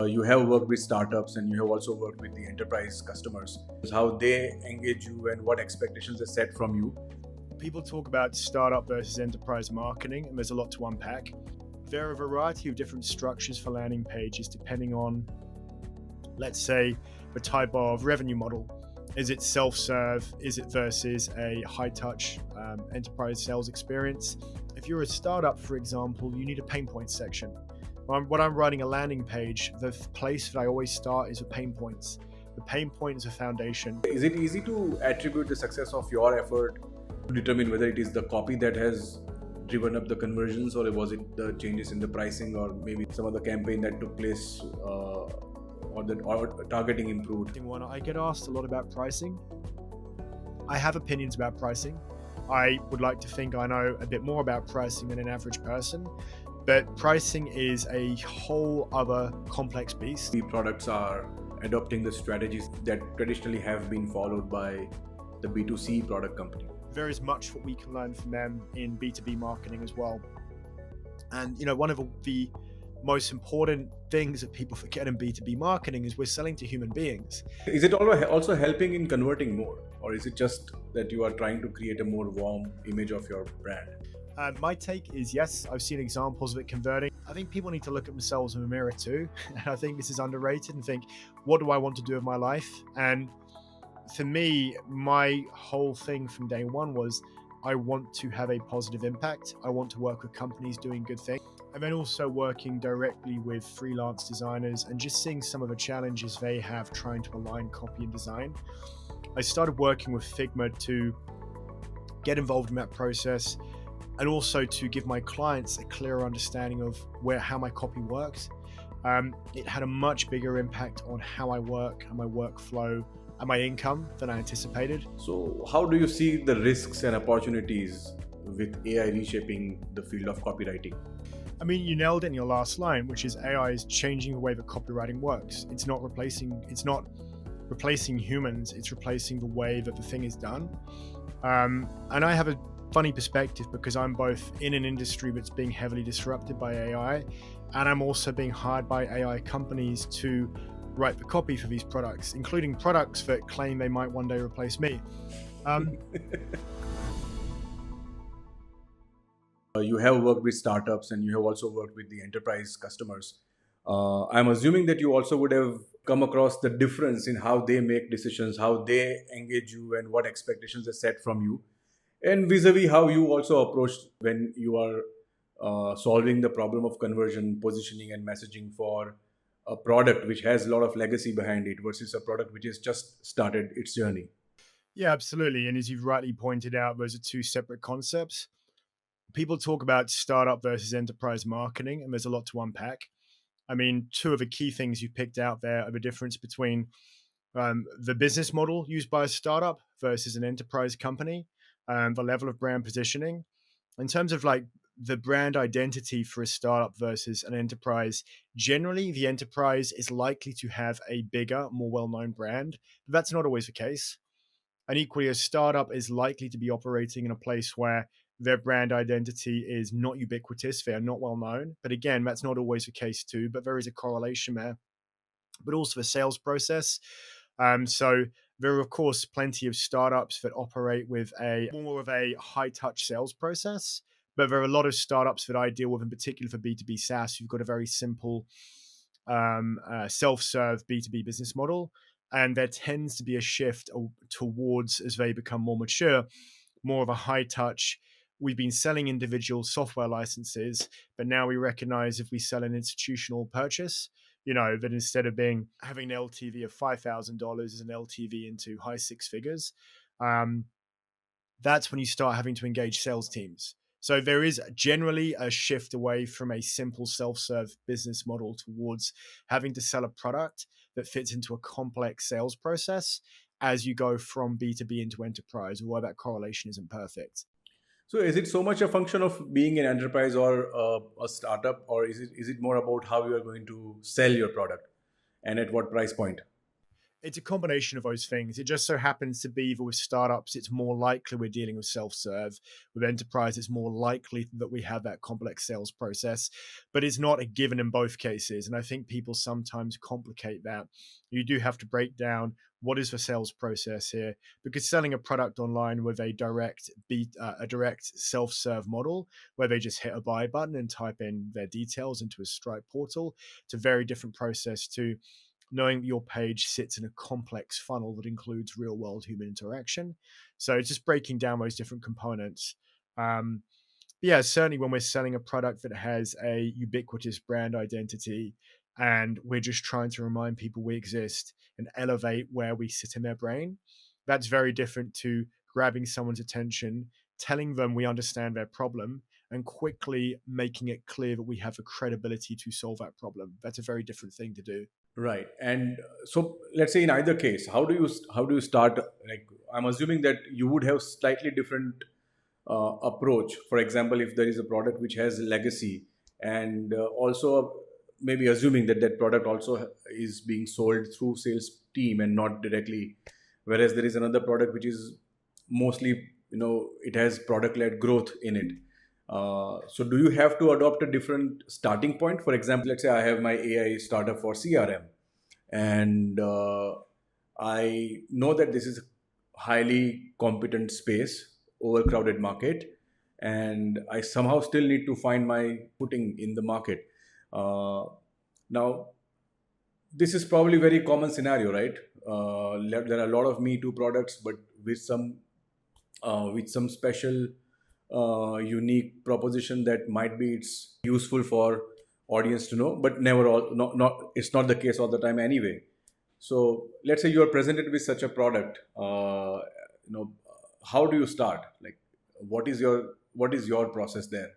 You have worked with startups and you have also worked with the enterprise customers. How they engage you and what expectations they set from you. People talk about startup versus enterprise marketing, and there's a lot to unpack. There are a variety of different structures for landing pages depending on, let's say, the type of revenue model. Is it self-serve? Is it versus a high-touch enterprise sales experience? If you're a startup, for example, you need a pain points section. When I'm writing a landing page, the place that I always start is with pain points. The pain point is a foundation. Is it easy to attribute the success of your effort to determine whether it is the copy that has driven up the conversions, or was it the changes in the pricing, or maybe some of the campaign that took place, or targeting improved? I get asked a lot about pricing. I have opinions about pricing. I would like to think I know a bit more about pricing than an average person, but pricing is a whole other complex beast. The products are adopting the strategies that traditionally have been followed by the B2C product company. There is much what we can learn from them in B2B marketing as well. And one of the most important things that people forget in B2B marketing is we're selling to human beings. Is it also helping in converting more, or is it just that you are trying to create a more warm image of your brand? My take is yes, I've seen examples of it converting. I think people need to look at themselves in the mirror too. And I think this is underrated, and think, what do I want to do with my life? And for me, my whole thing from day one was I want to have a positive impact. I want to work with companies doing good things. And then also working directly with freelance designers and just seeing some of the challenges they have trying to align copy and design. I started working with Figma to get involved in that process, and also to give my clients a clearer understanding of how my copy works. It had a much bigger impact on how I work and my workflow and my income than I anticipated. So how do you see the risks and opportunities with AI reshaping the field of copywriting? I mean, you nailed it in your last line, which is AI is changing the way that copywriting works. It's not replacing humans, it's replacing the way that the thing is done. And I have a funny perspective because I'm both in an industry that's being heavily disrupted by AI, and I'm also being hired by AI companies to write the copy for these products, including products that claim they might one day replace me. You have worked with startups and you have also worked with the enterprise customers. I'm assuming that you also would have come across the difference in how they make decisions, how they engage you, and what expectations they set from you, and vis-a-vis how you also approach when you are solving the problem of conversion, positioning, and messaging for a product which has a lot of legacy behind it versus a product which has just started its journey. Yeah, absolutely. And as you've rightly pointed out, those are two separate concepts. People talk about startup versus enterprise marketing, and there's a lot to unpack. I mean, two of the key things you picked out there are the difference between the business model used by a startup versus an enterprise company, the level of brand positioning. In terms of like the brand identity for a startup versus an enterprise, generally the enterprise is likely to have a bigger, more well-known brand, but that's not always the case. And equally, a startup is likely to be operating in a place where their brand identity is not ubiquitous, they are not well known. But again, that's not always the case too, but there is a correlation there. But also the sales process. So there are, of course, plenty of startups that operate with a more of a high-touch sales process. But there are a lot of startups that I deal with, in particular for B2B SaaS, you've got a very simple self-serve B2B business model. And there tends to be a shift towards, as they become more mature, more of a high touch. We've been selling individual software licenses, but now we recognize if we sell an institutional purchase, that instead of having an LTV of $5,000 as an LTV into high six figures, that's when you start having to engage sales teams. So there is generally a shift away from a simple self-serve business model towards having to sell a product that fits into a complex sales process as you go from B2B into enterprise, although that correlation isn't perfect. So is it so much a function of being an enterprise or a startup, or is it more about how you are going to sell your product and at what price point? It's a combination of those things. It just so happens to be either with startups, it's more likely we're dealing with self-serve. With enterprise, it's more likely that we have that complex sales process, but it's not a given in both cases. And I think people sometimes complicate that. You do have to break down what is the sales process here, because selling a product online with a direct self-serve model where they just hit a buy button and type in their details into a Stripe portal, it's a very different process to knowing that your page sits in a complex funnel that includes real world human interaction. So it's just breaking down those different components. Um, yeah, certainly when we're selling a product that has a ubiquitous brand identity and we're just trying to remind people we exist and elevate where we sit in their brain, that's very different to grabbing someone's attention, telling them we understand their problem, and quickly making it clear that we have the credibility to solve that problem. That's a very different thing to do. Right. And so let's say in either case, how do you start? Like, I'm assuming that you would have slightly different approach. For example, if there is a product which has legacy, and also maybe assuming that that product also is being sold through sales team and not directly, whereas there is another product which is mostly, it has product led growth in it. So do you have to adopt a different starting point? For example, let's say I have my AI startup for CRM, and I know that this is a highly competent space, overcrowded market, and I somehow still need to find my footing in the market. Uh, Now, this is probably very common scenario, right? There are a lot of Me Too products, but with some special unique proposition that might be it's useful for audience to know, but never all not it's not the case all the time anyway. So let's say you are presented with such a product. How do you start? Like, what is your process there?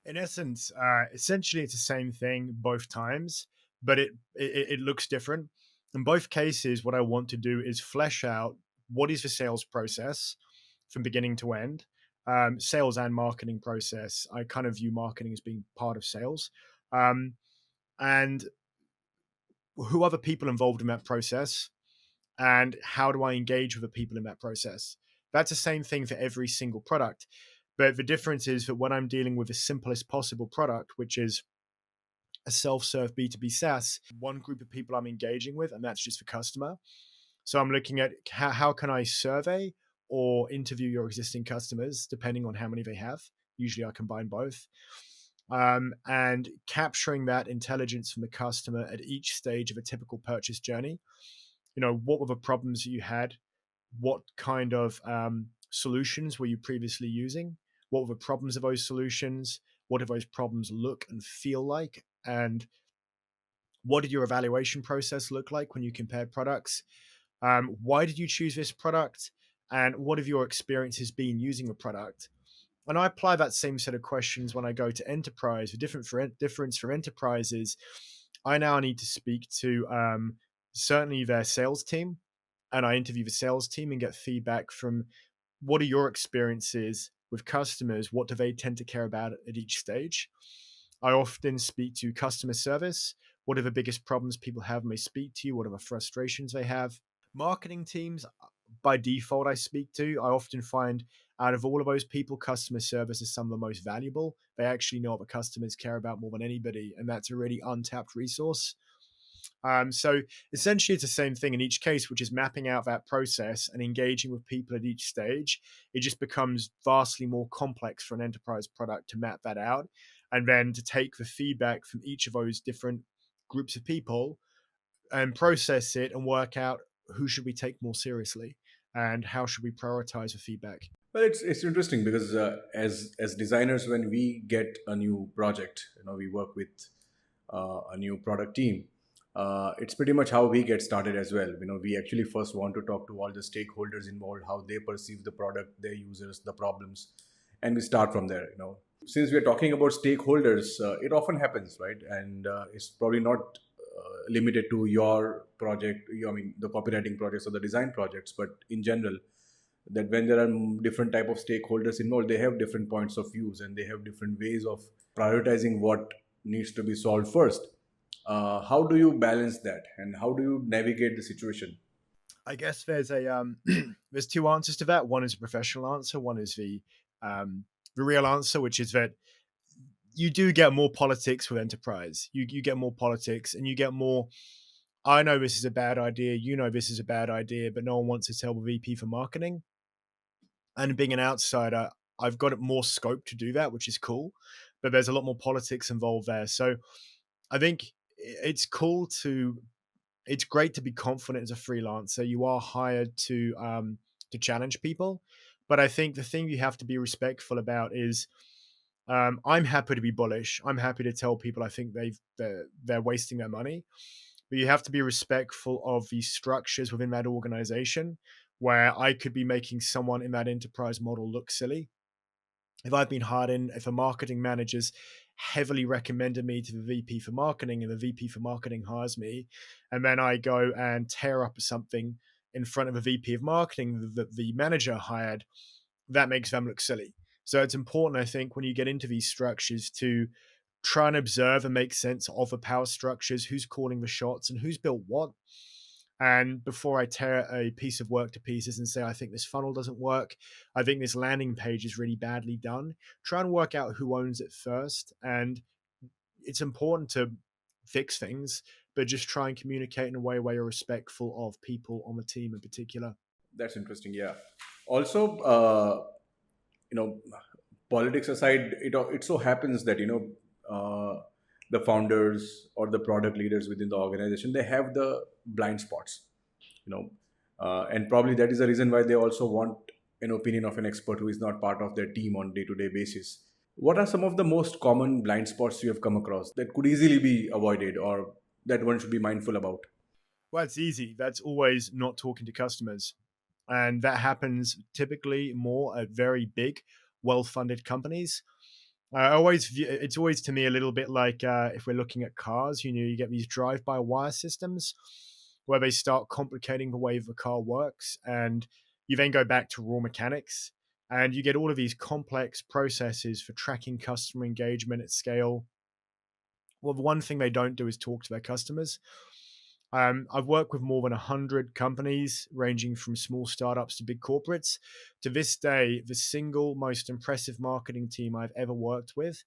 In essence, essentially, it's the same thing both times, but it looks different. In both cases, what I want to do is flesh out what is the sales process from beginning to end, sales and marketing process. I kind of view marketing as being part of sales, um, and who are the people involved in that process, and how do I engage with the people in that process. That's the same thing for every single product. But the difference is that when I'm dealing with the simplest possible product, which is a self-serve B2B SaaS, one group of people I'm engaging with, and that's just the customer. So I'm looking at how can I survey or interview your existing customers, depending on how many they have. Usually I combine both. And capturing that intelligence from the customer at each stage of a typical purchase journey. What were the problems that you had? What kind of solutions were you previously using? What were the problems of those solutions? What do those problems look and feel like? And what did your evaluation process look like when you compared products? Why did you choose this product? And what have your experiences been using the product? And I apply that same set of questions when I go to enterprise. The difference for enterprise is I now need to speak to certainly their sales team, and I interview the sales team and get feedback from what are your experiences with customers? What do they tend to care about at each stage? I often speak to customer service. What are the biggest problems people have when they speak to you? What are the frustrations they have? Marketing teams, by default, I speak to. I often find out of all of those people, customer service is some of the most valuable. They actually know what the customers care about more than anybody, and that's a really untapped resource. So essentially, it's the same thing in each case, which is mapping out that process and engaging with people at each stage. It just becomes vastly more complex for an enterprise product to map that out and then to take the feedback from each of those different groups of people and process it and work out who should we take more seriously and how should we prioritize the feedback. Well, it's interesting because as designers, when we get a new project, we work with a new product team. It's pretty much how we get started as well. We actually first want to talk to all the stakeholders involved, how they perceive the product, their users, the problems, and we start from there. Since we're talking about stakeholders, it often happens, right? And it's probably not limited to your project. I mean, the copywriting projects or the design projects, but in general, that when there are different type of stakeholders involved, they have different points of views and they have different ways of prioritizing what needs to be solved first. How do you balance that, and how do you navigate the situation? I guess there's a there's two answers to that. One is a professional answer. One is the real answer, which is that you do get more politics with enterprise. You get more politics, and you get more. I know this is a bad idea. You know this is a bad idea, but no one wants to tell the VP for marketing. And being an outsider, I've got more scope to do that, which is cool. But there's a lot more politics involved there. So I think it's cool to it's great to be confident as a freelancer. You are hired to challenge people, but I think the thing you have to be respectful about is I'm happy to be bullish. I'm happy to tell people I think they're wasting their money, but you have to be respectful of the structures within that organization where I could be making someone in that enterprise model look silly. If I've been hired in, if a marketing manager's heavily recommended me to the VP for marketing and the VP for marketing hires me, and then I go and tear up something in front of a VP of marketing that the manager hired, that makes them look silly. So it's important, I think, when you get into these structures to try and observe and make sense of the power structures, who's calling the shots and who's built what. And before I tear a piece of work to pieces and say, I think this funnel doesn't work, I think this landing page is really badly done, try and work out who owns it first. And it's important to fix things, but just try and communicate in a way where you're respectful of people on the team in particular. That's interesting. Yeah. Also, you know, politics aside, it so happens that the founders or the product leaders within the organization, they have the blind spots. You know, and probably that is the reason why they also want an opinion of an expert who is not part of their team on day-to-day basis. What are some of the most common blind spots you have come across that could easily be avoided, or that one should be mindful about? Well, it's easy. That's always not talking to customers. And that happens typically more at very big, well funded companies. It's always to me a little bit like if we're looking at cars, you get these drive by wire systems where they start complicating the way the car works. And you then go back to raw mechanics and you get all of these complex processes for tracking customer engagement at scale. Well, the one thing they don't do is talk to their customers. I've worked with more than 100 companies, ranging from small startups to big corporates. To this day, the single most impressive marketing team I've ever worked with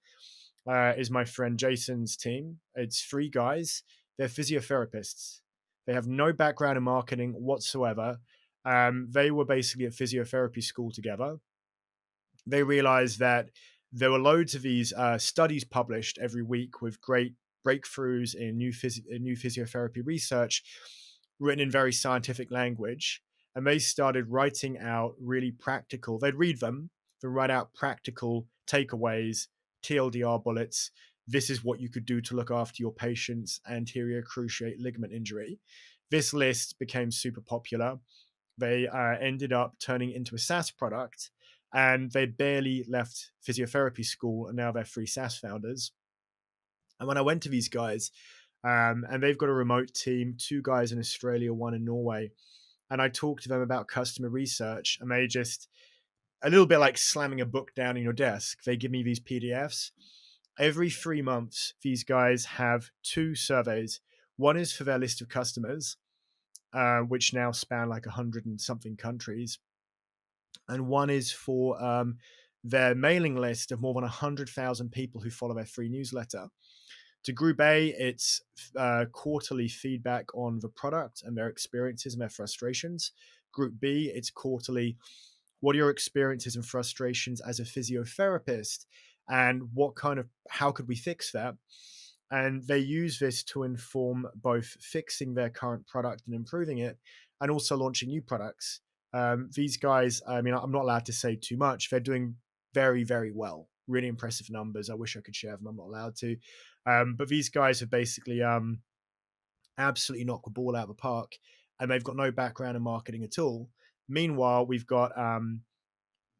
is my friend Jason's team. It's three guys. They're physiotherapists. They have no background in marketing whatsoever. They were basically at physiotherapy school together. They realized that there were loads of these studies published every week with great breakthroughs in new physiotherapy research written in very scientific language. And they started writing out really practical, they'd read them, then write out practical takeaways, TLDR bullets. This is what you could do to look after your patient's anterior cruciate ligament injury. This list became super popular. They ended up turning into a SaaS product, and they barely left physiotherapy school, and now they're free SaaS founders. And when I went to these guys, and they've got a remote team, two guys in Australia, one in Norway, and I talked to them about customer research, and they just a little bit like slamming a book down in your desk. They give me these PDFs. Every 3 months, these guys have two surveys. One is for their list of customers, which now span like 100 and something countries, and one is for their mailing list of more than 100,000 people who follow their free newsletter. To Group A, it's quarterly feedback on the product and their experiences and their frustrations. Group B, it's quarterly, what are your experiences and frustrations as a physiotherapist, and how could we fix that? And they use this to inform both fixing their current product and improving it, and also launching new products. These guys, I mean, I'm not allowed to say too much. They're doing very, very well. Really impressive numbers. I wish I could share them. I'm not allowed to. But these guys have basically absolutely knocked the ball out of the park, and they've got no background in marketing at all. Meanwhile, we've got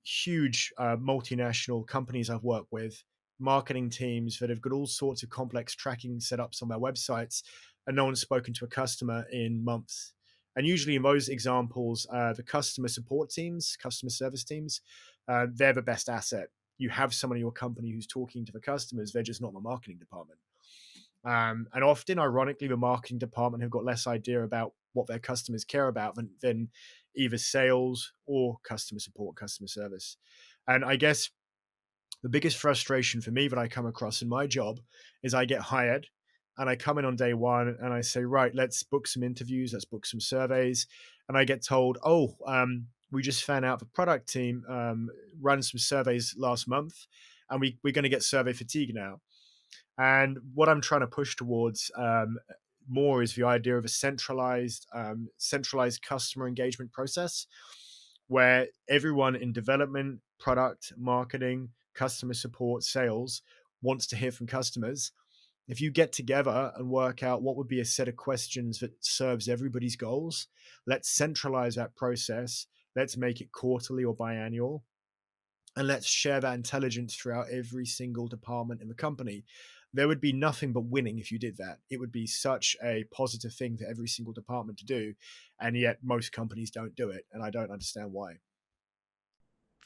huge multinational companies I've worked with, marketing teams that have got all sorts of complex tracking setups on their websites, and no one's spoken to a customer in months. And usually in those examples, the customer support teams, customer service teams, they're the best asset. You have someone in your company who's talking to the customers, they're just not the marketing department. And often, ironically, the marketing department have got less idea about what their customers care about than either sales or customer support, customer service. And I guess the biggest frustration for me that I come across in my job is I get hired and I come in on day one and I say, right, let's book some interviews, let's book some surveys. And I get told, oh, we just found out the product team ran some surveys last month and we're going to get survey fatigue now. And what I'm trying to push towards more is the idea of a centralized customer engagement process where everyone in development, product, marketing, customer support, sales wants to hear from customers. If you get together and work out what would be a set of questions that serves everybody's goals, let's centralize that process. Let's make it quarterly or biannual, and let's share that intelligence throughout every single department in the company. There would be nothing but winning if you did that. It would be such a positive thing for every single department to do, and yet most companies don't do it, and I don't understand why.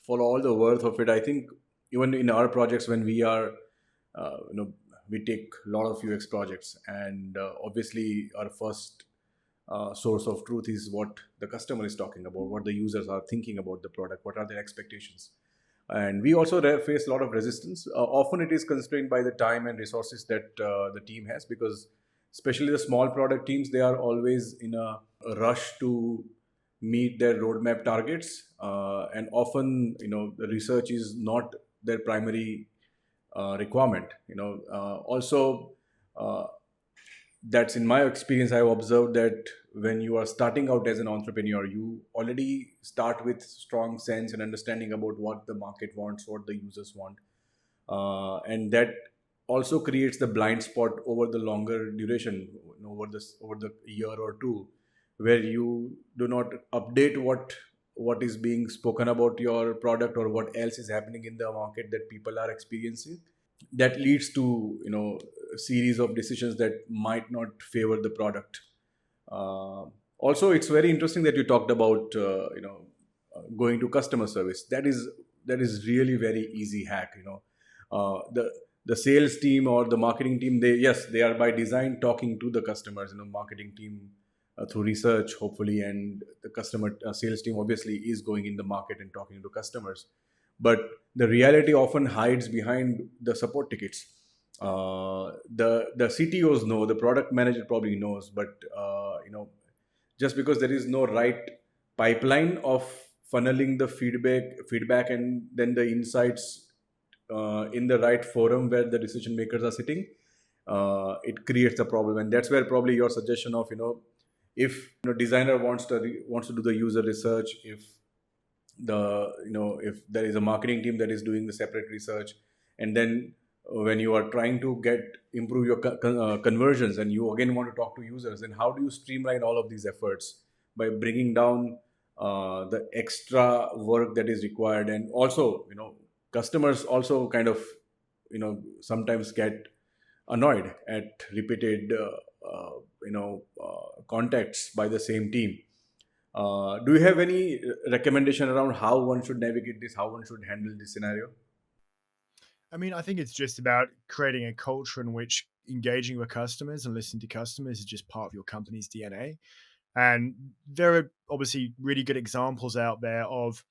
For all the worth of it, I think even in our projects when we are, we take a lot of UX projects, and obviously our first source of truth is what the customer is talking about, what the users are thinking about the product, what are their expectations. And we also face a lot of resistance. Often it is constrained by the time and resources that the team has, because especially the small product teams, they are always in a rush to meet their roadmap targets, and often the research is not their primary requirement. Also, uh, that's in my experience. I've observed that when you are starting out as an entrepreneur, you already start with strong sense and understanding about what the market wants, what the users want, and that also creates the blind spot over the longer duration, over the year or two, where you do not update what is being spoken about your product or what else is happening in the market that people are experiencing. That leads to a series of decisions that might not favor the product. uh, Also, it's very interesting that you talked about going to customer service. That is really very easy hack. The sales team or the marketing team, they are by design talking to the customers. Marketing team through research, hopefully, and the customer sales team obviously is going in the market and talking to customers. But the reality often hides behind the support tickets. The CTOs know, the product manager probably knows, but just because there is no right pipeline of funneling the feedback and then the insights in the right forum where the decision makers are sitting, it creates a problem. And that's where probably your suggestion of if designer wants to do the user research, if there is a marketing team that is doing the separate research, and then when you are trying to improve your conversions and you again want to talk to users, then how do you streamline all of these efforts by bringing down the extra work that is required? And also, customers also kind of sometimes get annoyed at repeated contacts by the same team. Do you have any recommendation around how one should navigate this, how one should handle this scenario? I mean, I think it's just about creating a culture in which engaging with customers and listening to customers is just part of your company's DNA. And there are obviously really good examples out there of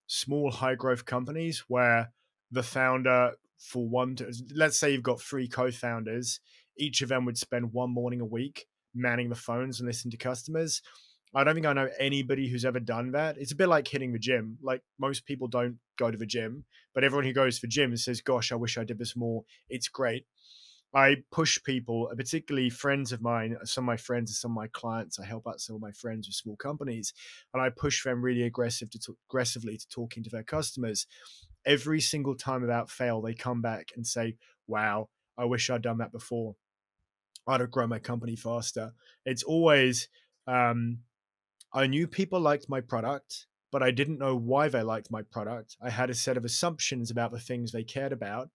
small high growth companies where the founder, for one to, let's say you've got three co-founders, each of them would spend one morning a week manning the phones and listening to customers. I don't think I know anybody who's ever done that. It's a bit like hitting the gym. Like, most people don't go to the gym, but everyone who goes to the gym says, gosh, I wish I did this more. It's great. I push people, particularly friends of mine, some of my friends and some of my clients. I help out some of my friends with small companies, and I push them really aggressively to talking to their customers. Every single time without fail, they come back and say, wow, I wish I'd done that before. I'd have grown my company faster. It's always, um, I knew people liked my product, but I didn't know why they liked my product. I had a set of assumptions about the things they cared about.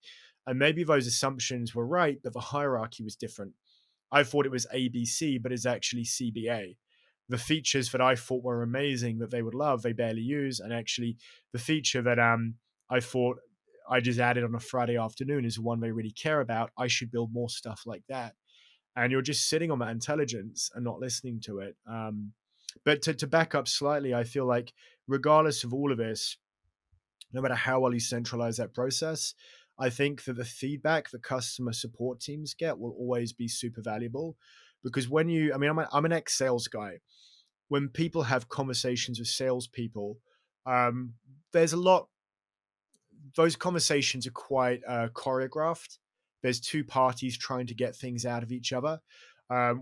And maybe those assumptions were right, but the hierarchy was different. I thought it was ABC, but it's actually CBA. The features that I thought were amazing that they would love, they barely use. And actually, the feature that I thought I just added on a Friday afternoon is the one they really care about. I should build more stuff like that. and you're just sitting on that intelligence and not listening to it. But to back up slightly, I feel like regardless of all of this, no matter how well you centralize that process, I think that the feedback that customer support teams get will always be super valuable. Because when you, I mean, I'm an ex sales guy. When people have conversations with salespeople, um, there's a lot, those conversations are quite choreographed. There's two parties trying to get things out of each other.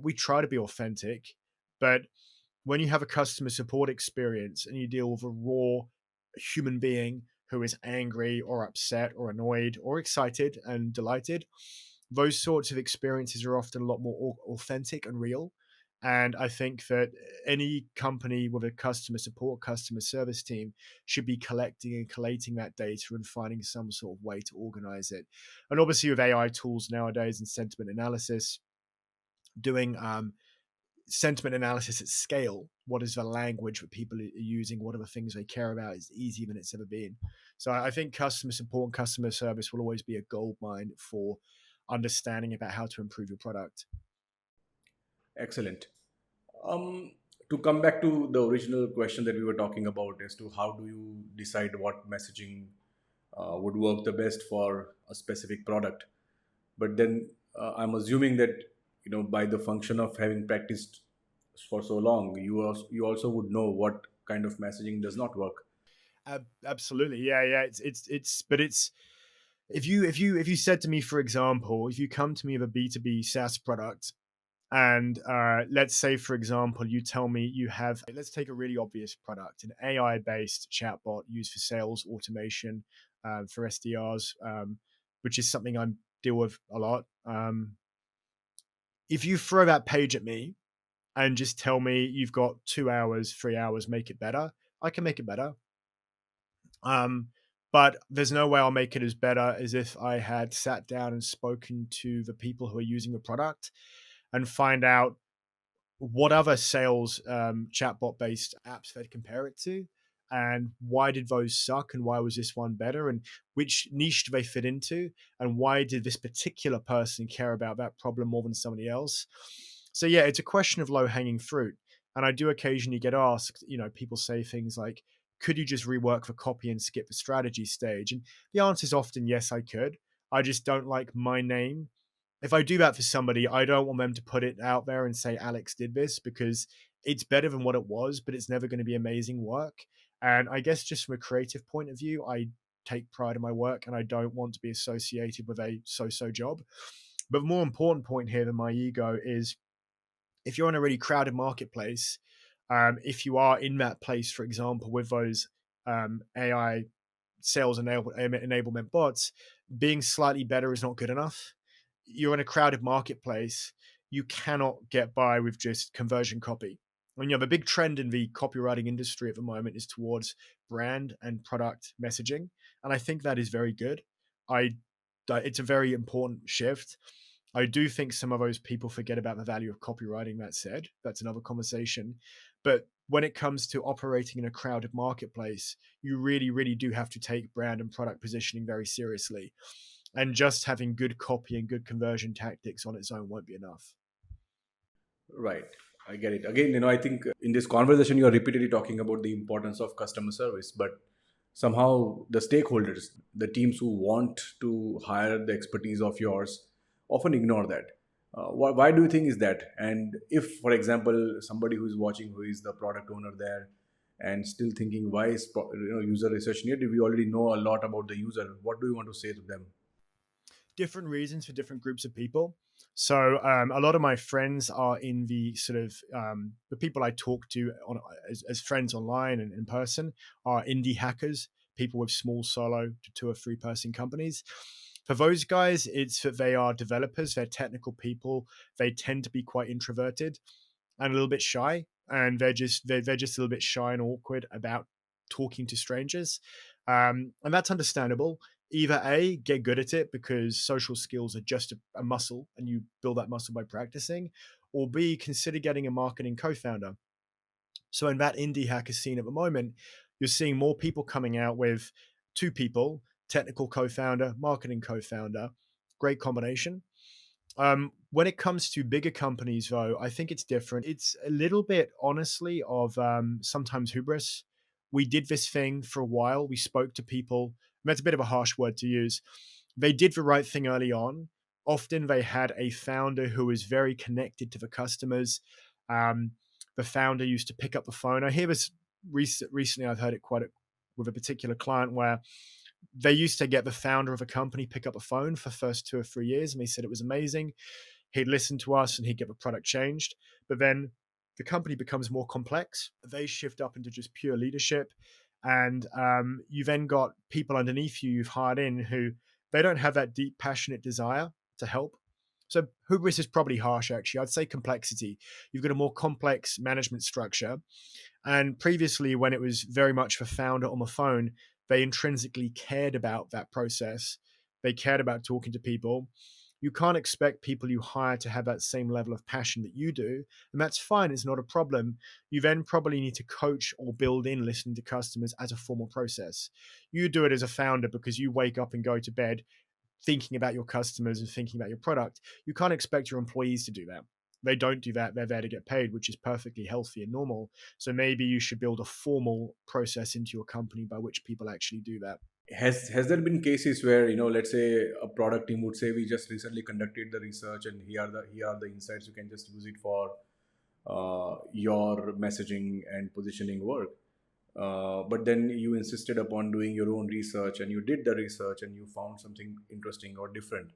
We try to be authentic, but when you have a customer support experience and you deal with a raw human being who is angry or upset or annoyed or excited and delighted, those sorts of experiences are often a lot more authentic and real. And I think that any company with a customer support, customer service team should be collecting and collating that data and finding some sort of way to organize it. And obviously, with AI tools nowadays and sentiment analysis, doing sentiment analysis at scale. What is the language that people are using? What are the things they care about? Is easier than it's ever been. So I think customer support and customer service will always be a gold mine for understanding about how to improve your product. Excellent. Um, to come back to the original question that we were talking about as to how do you decide what messaging would work the best for a specific product, but then I'm assuming that by the function of having practiced for so long, you also would know what kind of messaging does not work. Absolutely, yeah, yeah. But it's if you said to me, for example, if you come to me with a B2B SaaS product, and let's say, for example, you tell me you have, let's take a really obvious product, an AI based chatbot used for sales automation, for SDRs, which is something I deal with a lot. If you throw that page at me and just tell me you've got 2 hours, 3 hours, make it better, I can make it better. But there's no way I'll make it as better as if I had sat down and spoken to the people who are using the product and find out what other sales chatbot based apps they'd compare it to, and why did those suck and why was this one better, and which niche do they fit into, and why did this particular person care about that problem more than somebody else. So yeah, it's a question of low hanging fruit. And I do occasionally get asked, people say things like, could you just rework the copy and skip the strategy stage? And the answer is often yes, I could. I just don't like my name. If I do that for somebody, I don't want them to put it out there and say Alex did this, because it's better than what it was, but it's never going to be amazing work. And I guess just from a creative point of view, I take pride in my work and I don't want to be associated with a so-so job. But the more important point here than my ego is, if you're in a really crowded marketplace, if you are in that place, for example, with those AI sales enablement bots, being slightly better is not good enough. You're in a crowded marketplace. You cannot get by with just conversion copy. And the big trend in the copywriting industry at the moment is towards brand and product messaging, and I think that is very good. I, it's a very important shift. I do think some of those people forget about the value of copywriting. That said, that's another conversation. But when it comes to operating in a crowded marketplace, you really, really do have to take brand and product positioning very seriously. And just having good copy and good conversion tactics on its own won't be enough. Right. I get it. Again, I think in this conversation, you are repeatedly talking about the importance of customer service, but somehow the stakeholders, the teams who want to hire the expertise of yours, often ignore that. Why do you think is that? And if, for example, somebody who is watching, who is the product owner there, and still thinking, why is user research needed? We already know a lot about the user. What do you want to say to them? Different reasons for different groups of people. So a lot of my friends are in the sort of the people I talk to as friends online and in person are indie hackers, people with small solo to 2 or 3 person companies. For those guys, it's that they are developers, they're technical people. They tend to be quite introverted and a little bit shy, and they're just a little bit shy and awkward about talking to strangers, and that's understandable. Either A, get good at it because social skills are just a muscle and you build that muscle by practicing, or B, consider getting a marketing co-founder. So in that indie hacker scene at the moment, you're seeing more people coming out with 2 people, technical co-founder, marketing co-founder, great combination. When it comes to bigger companies, though, I think it's different. It's a little bit, honestly, of sometimes hubris. We did this thing for a while. We spoke to people. That's a bit of a harsh word to use. They did the right thing early on. Often they had a founder who was very connected to the customers. Um, the founder used to pick up the phone. I hear this recently. I've heard it with a particular client where they used to get the founder of a company pick up a phone for the first 2 or 3 years, and they said it was amazing. He'd listen to us and he'd get the product changed. But then the company becomes more complex. They shift up into just pure leadership. And you then got people underneath you you've hired in who they don't have that deep, passionate desire to help. So hubris is probably harsh, actually. I'd say complexity. You've got a more complex management structure. And previously, when it was very much the founder on the phone, they intrinsically cared about that process. They cared about talking to people. You can't expect people you hire to have that same level of passion that you do. And that's fine. It's not a problem. You then probably need to coach or build in listening to customers as a formal process. You do it as a founder because you wake up and go to bed thinking about your customers and thinking about your product. You can't expect your employees to do that. They don't do that. They're there to get paid, which is perfectly healthy and normal. So maybe you should build a formal process into your company by which people actually do that. Has there been cases where, let's say a product team would say, we just recently conducted the research and here are the insights, you can just use it for your messaging and positioning work, but then you insisted upon doing your own research and you did the research and you found something interesting or different,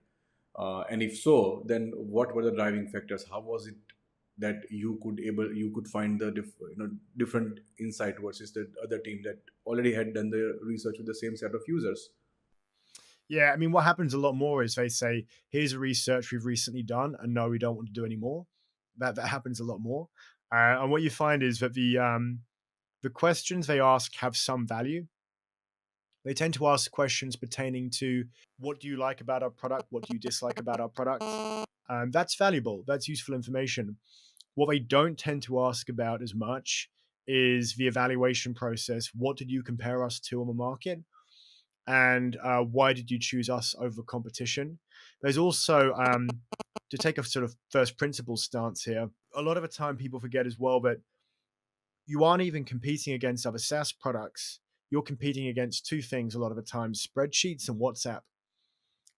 and if so, then what were the driving factors? How was it that you could find the different insight versus the other team that already had done the research with the same set of users? Yeah, I mean, what happens a lot more is they say, "Here's a research we've recently done, and no, we don't want to do any more." That happens a lot more, and what you find is that the questions they ask have some value. They tend to ask questions pertaining to what do you like about our product, what do you dislike about our product. That's valuable. That's useful information. What they don't tend to ask about as much is the evaluation process. What did you compare us to on the market? And why did you choose us over competition? There's also, to take a sort of first principles stance here, a lot of the time people forget as well that you aren't even competing against other SaaS products. You're competing against two things a lot of the time: spreadsheets and WhatsApp.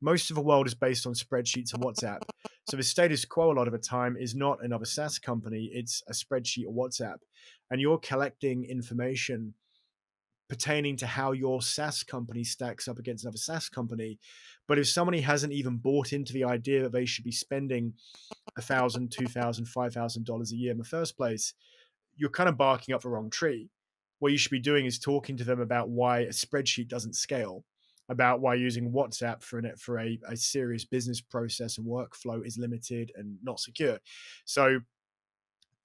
Most of the world is based on spreadsheets and WhatsApp. So the status quo a lot of the time is not another SaaS company, it's a spreadsheet or WhatsApp. And you're collecting information pertaining to how your SaaS company stacks up against another SaaS company. But if somebody hasn't even bought into the idea that they should be spending $1,000, $2,000, $5,000 a year in the first place, you're kind of barking up the wrong tree. What you should be doing is talking to them about why a spreadsheet doesn't scale, about why using WhatsApp for a serious business process and workflow is limited and not secure. So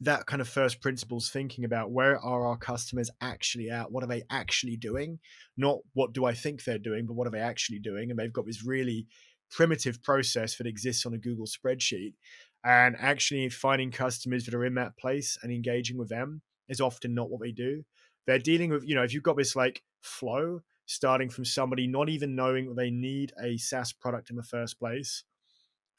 that kind of first principles thinking about where are our customers actually at, what are they actually doing, not what do I think they're doing, but what are they actually doing. And they've got this really primitive process that exists on a Google spreadsheet, and actually finding customers that are in that place and engaging with them is often not what they do. They're dealing with, if you've got this like flow starting from somebody not even knowing that they need a SaaS product in the first place,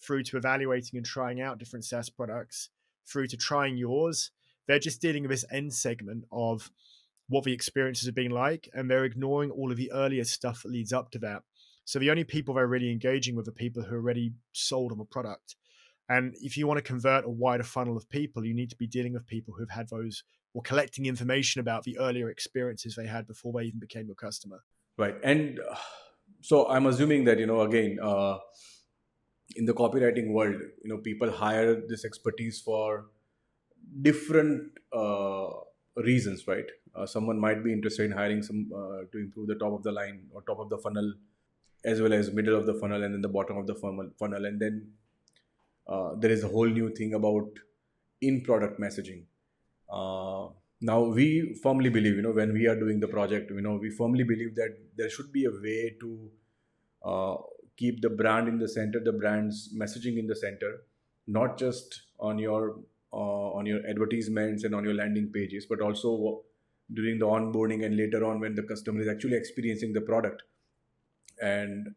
through to evaluating and trying out different SaaS products, through to trying yours. They're just dealing with this end segment of what the experiences have been like, and they're ignoring all of the earlier stuff that leads up to that. So the only people they're really engaging with are people who are already sold on the product. And if you want to convert a wider funnel of people, you need to be dealing with people who've had those or collecting information about the earlier experiences they had before they even became your customer. Right. And so I'm assuming that, again, in the copywriting world, people hire this expertise for different reasons, right? Someone might be interested in hiring some to improve the top of the line or top of the funnel, as well as middle of the funnel, and then the bottom of the funnel. And then there is a whole new thing about in-product messaging. Now we firmly believe, when we are doing the project, we firmly believe that there should be a way to uh, keep the brand in the center, the brand's messaging in the center, not just on your advertisements and on your landing pages, but also during the onboarding and later on when the customer is actually experiencing the product. And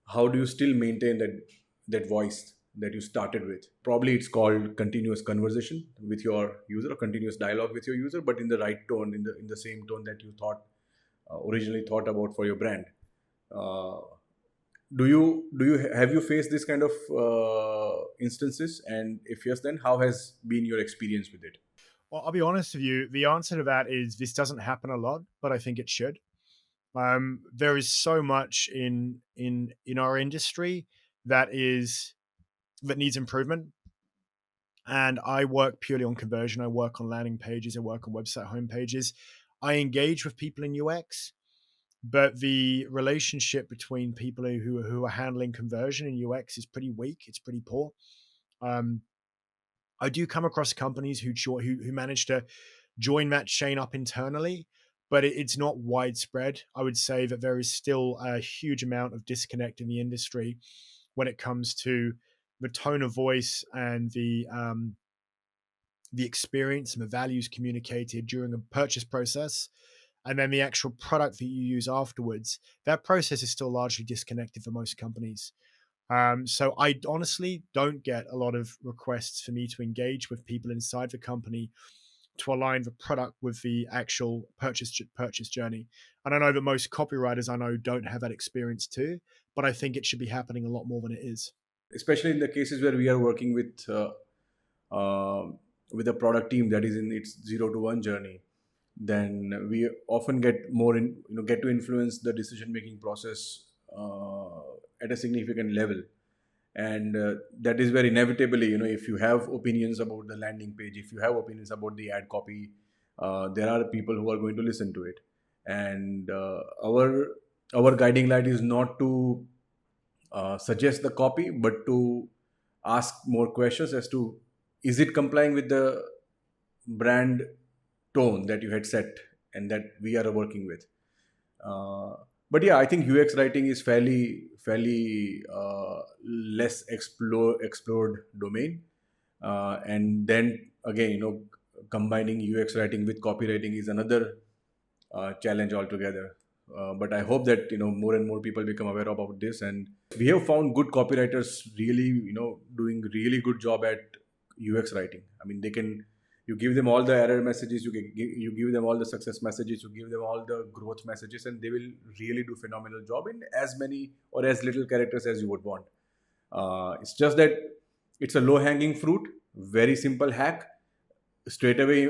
how do you still maintain that voice? that you started with. Probably it's called continuous conversation with your user or continuous dialogue with your user, but in the right tone, in the same tone that you thought originally thought about for your brand. Uh, do you have you faced this kind of instances, and if yes, then how has been your experience with it? Well, I'll be honest with you. The answer to that is this doesn't happen a lot, but I think it should. There is so much in our industry that is that needs improvement. And I work purely on conversion. I work on landing pages. I work on website homepages. I engage with people in UX, but the relationship between people who are handling conversion in UX is pretty weak. It's pretty poor. Um, I do come across companies who manage to join that chain up internally, but it's not widespread. I would say that there is still a huge amount of disconnect in the industry when it comes to the tone of voice and the experience and the values communicated during a purchase process, and then the actual product that you use afterwards. That process is still largely disconnected for most companies. So I honestly don't get a lot of requests for me to engage with people inside the company to align the product with the actual purchase journey. And I know that most copywriters I know don't have that experience too, but I think it should be happening a lot more than it is. Especially in the cases where we are working uh, with a product team that is in its 0 to 1 journey, then we often get more get to influence the decision making process at a significant level. And that is where inevitably, if you have opinions about the landing page, if you have opinions about the ad copy, there are people who are going to listen to it. And our guiding light is not to suggest the copy, but to ask more questions as to, is it complying with the brand tone that you had set and that we are working with. Uh, but yeah, I think UX writing is fairly less explored domain. And then again, combining UX writing with copywriting is another challenge altogether. But I hope that more and more people become aware about this, and we have found good copywriters really doing really good job at UX writing. I mean, they can, you give them all the error messages, you give them all the success messages, you give them all the growth messages, and they will really do phenomenal job in as many or as little characters as you would want. It's just that it's a low hanging fruit, very simple hack, straight away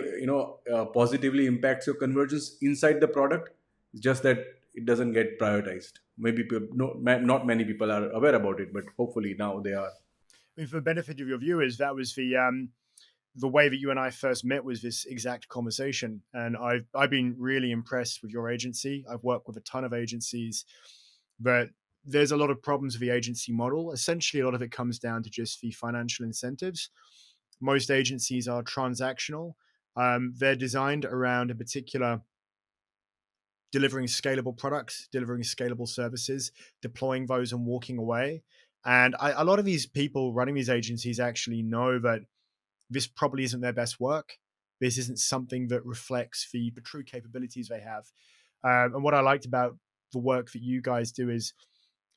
positively impacts your conversions inside the product. It's just that it doesn't get prioritized. Maybe people, no, not many people are aware about it, but hopefully now they are. I mean, for the benefit of your viewers, that was the way that you and I first met was this exact conversation, and I've been really impressed with your agency. I've worked with a ton of agencies, but there's a lot of problems with the agency model. Essentially, a lot of it comes down to just the financial incentives. Most agencies are transactional. They're designed around a particular delivering scalable products, delivering scalable services, deploying those and walking away. And a lot of these people running these agencies actually know that this probably isn't their best work. This isn't something that reflects the true capabilities they have. And what I liked about the work that you guys do is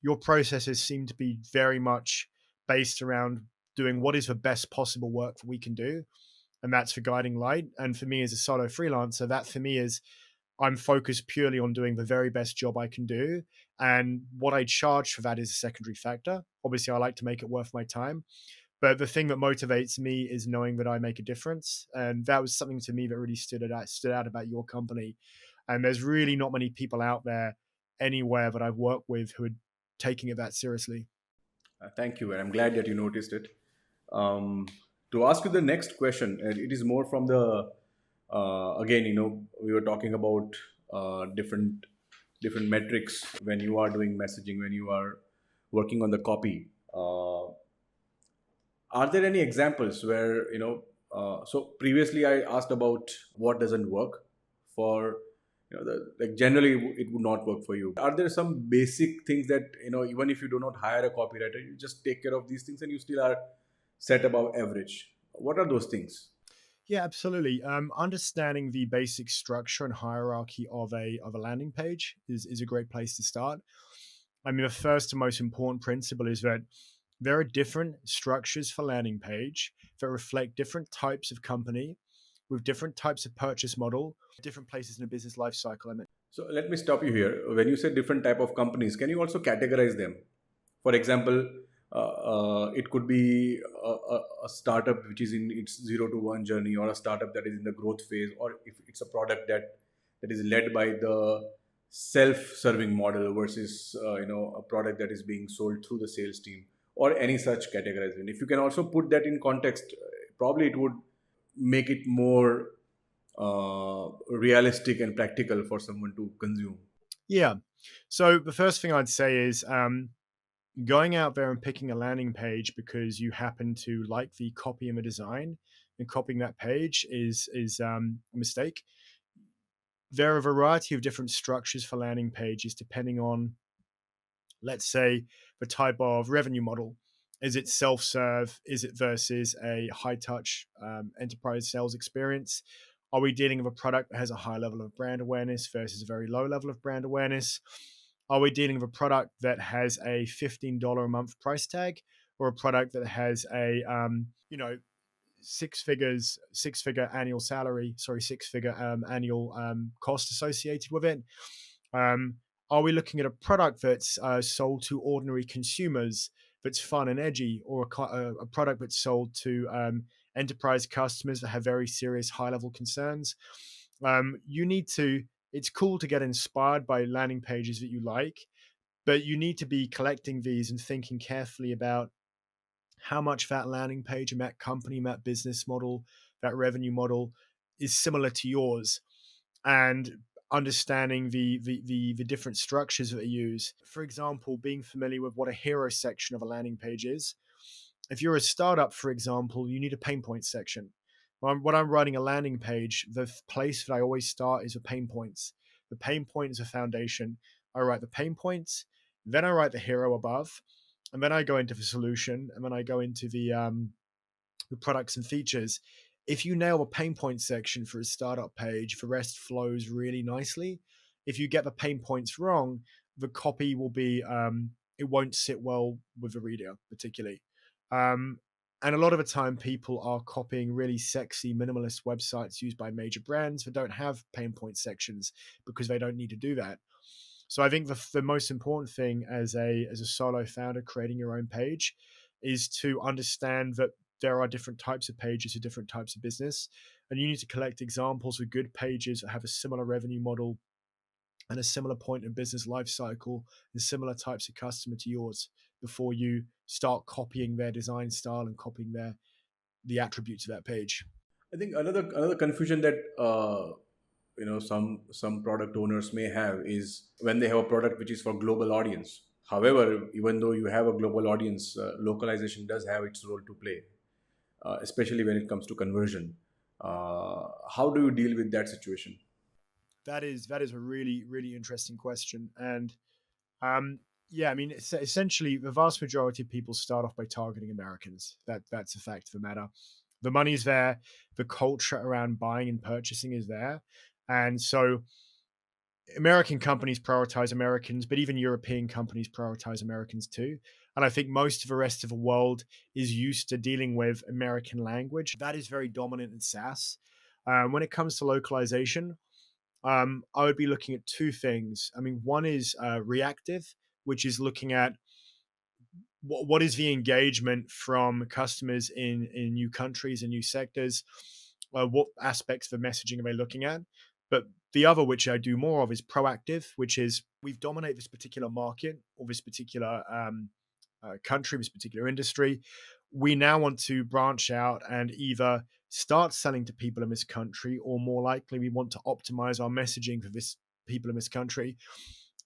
your processes seem to be very much based around doing what is the best possible work that we can do. And that's the guiding light. And for me as a solo freelancer, that for me is I'm focused purely on doing the very best job I can do. And what I charge for that is a secondary factor. Obviously, I like to make it worth my time. But the thing that motivates me is knowing that I make a difference. And that was something to me that really stood out about your company. And there's really not many people out there anywhere that I've worked with who are taking it that seriously. Thank you, and I'm glad that you noticed it. Um, to ask you the next question, and it is more from the again, we were talking about different metrics when you are doing messaging, when you are working on the copy. Are there any examples where so previously I asked about what doesn't work for like generally it would not work for you. Are there some basic things that even if you do not hire a copywriter, you just take care of these things and you still are set above average? What are those things? Yeah, absolutely. Understanding the basic structure and hierarchy of a landing page is a great place to start. I mean, the first and most important principle is that There are different structures for landing page that reflect different types of company with different types of purchase model, different places in a business life cycle. So let me stop you here. When you say different type of companies, can you also categorize them? For example, it could be a startup which is in its 0 to 1 journey, or a startup that is in the growth phase, or if it's a product that is led by the self-serving model versus a product that is being sold through the sales team, or any such categorization. If you can also put that in context, probably it would make it more realistic and practical for someone to consume. Yeah. So the first thing I'd say is going out there and picking a landing page because you happen to like the copy and the design and copying that page is a mistake. There are a variety of different structures for landing pages depending on, let's say, the type of revenue model. Is it self-serve? Is it versus a high-touch enterprise sales experience? Are we dealing with a product that has a high level of brand awareness versus a very low level of brand awareness? Are we dealing with a product that has a $15 a month price tag, or a product that has a six-figure annual salary, sorry, six-figure annual cost associated with it? Um, are we looking at a product that's sold to ordinary consumers, that's fun and edgy, or a product that's sold to enterprise customers that have very serious high-level concerns? You need to. It's cool to get inspired by landing pages that you like, but you need to be collecting these and thinking carefully about how much that landing page and that company and that business model, that revenue model is similar to yours, and understanding the different structures that they use. For example, being familiar with what a hero section of a landing page is. If you're a startup, for example, you need a pain point section. When I'm writing a landing page, the place that I always start is with pain points. The pain point is a foundation. I write the pain points, then I write the hero above, and then I go into the solution, and then I go into the products and features. If you nail the pain point section for a startup page, the rest flows really nicely. If you get the pain points wrong, the copy will be it won't sit well with the reader particularly. Um, and a lot of the time, people are copying really sexy minimalist websites used by major brands that don't have pain point sections because they don't need to do that. So I think the most important thing as a solo founder creating your own page is to understand that there are different types of pages for different types of business, and you need to collect examples of good pages that have a similar revenue model and a similar point in business life cycle and similar types of customer to yours before you start copying their design style and copying the attributes of that page. I think another confusion that some product owners may have is when they have a product which is for global audience. However, even though you have a global audience, localization does have its role to play, especially when it comes to conversion. How do you deal with that situation? That is a really interesting question, and yeah, I mean, essentially, the vast majority of people start off by targeting Americans. That's a fact of the matter. The money's there, the culture around buying and purchasing is there, and so American companies prioritize Americans, but even European companies prioritize Americans too. And I think most of the rest of the world is used to dealing with American language. That is very dominant in SaaS. When it comes to localization, I would be looking at two things. I mean, one is reactive, which is looking at what is the engagement from customers in new countries and new sectors. What aspects of the messaging are they looking at? But the other, which I do more of, is proactive, which is we've dominated this particular market or this particular country, this particular industry. We now want to branch out and either start selling to people in this country, or more likely, we want to optimize our messaging for this people in this country.